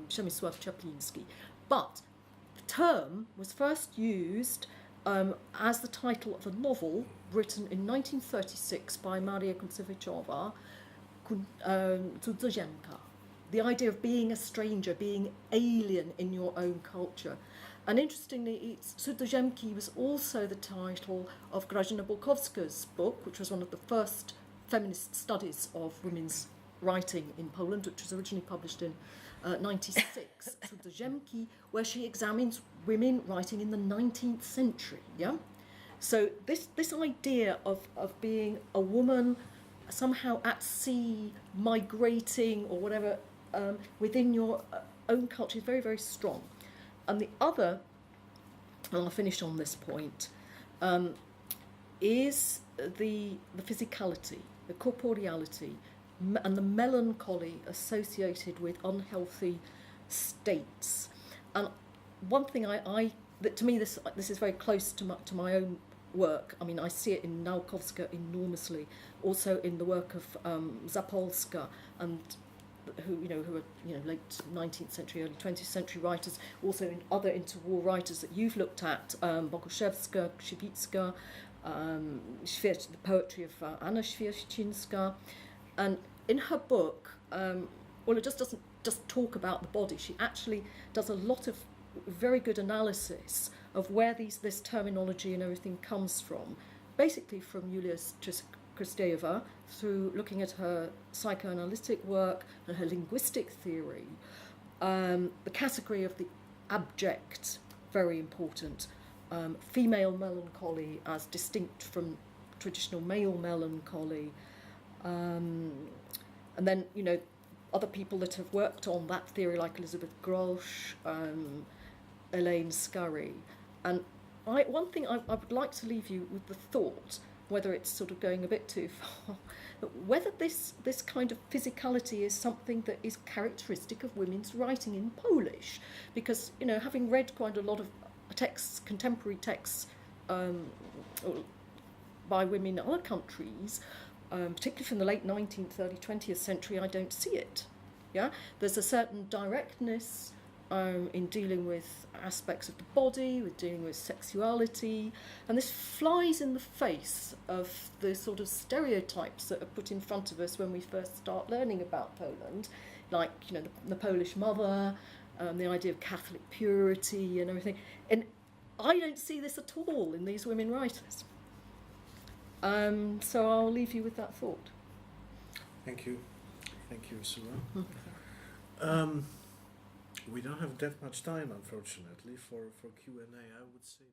Przemysław Czapliński. But the term was first used as the title of a novel written in 1936 by Maria Kuntseviczowa, Cudzoziemka. The idea of being a stranger, being alien in your own culture. And interestingly, Cudzoziemki was also the title of Grażyna Bolkowska's book, which was one of the first feminist studies of women's writing in Poland, which was originally published in 1996, Cudzoziemki, where she examines women writing in the 19th century. Yeah, so this idea of being a woman somehow at sea, migrating or whatever within your own culture is very, very strong. And the other, and I'll finish on this point, is the physicality, the corporeality, and the melancholy associated with unhealthy states. And one thing that to me this is very close to my own work. I mean, I see it in Naukowska enormously, also in the work of Zapolska, and who are late 19th century, early 20th century writers, also in other interwar writers that you've looked at, Boguszewska, Krzywicka, the poetry of Anna Świerszczyńska. And in her book, it just doesn't just talk about the body. She actually does a lot of very good analysis of where this terminology and everything comes from, basically from Julia Kristeva, through looking at her psychoanalytic work and her linguistic theory. The category of the abject, very important. Female melancholy as distinct from traditional male melancholy. And then, other people that have worked on that theory, like Elizabeth Grosz, Elaine Scurry. And one thing I would like to leave you with the thought, whether it's sort of going a bit too far, but whether this kind of physicality is something that is characteristic of women's writing in Polish. Because, having read quite a lot of texts, contemporary texts by women in other countries, particularly from the late 19th, early 20th century, I don't see it. Yeah, there's a certain directness in dealing with aspects of the body, with dealing with sexuality, and this flies in the face of the sort of stereotypes that are put in front of us when we first start learning about Poland, like the Polish mother, the idea of Catholic purity and everything. And I don't see this at all in these women writers. So I'll leave you with that thought. Thank you, Ursula. We don't have that much time, unfortunately, for Q&A. I would say.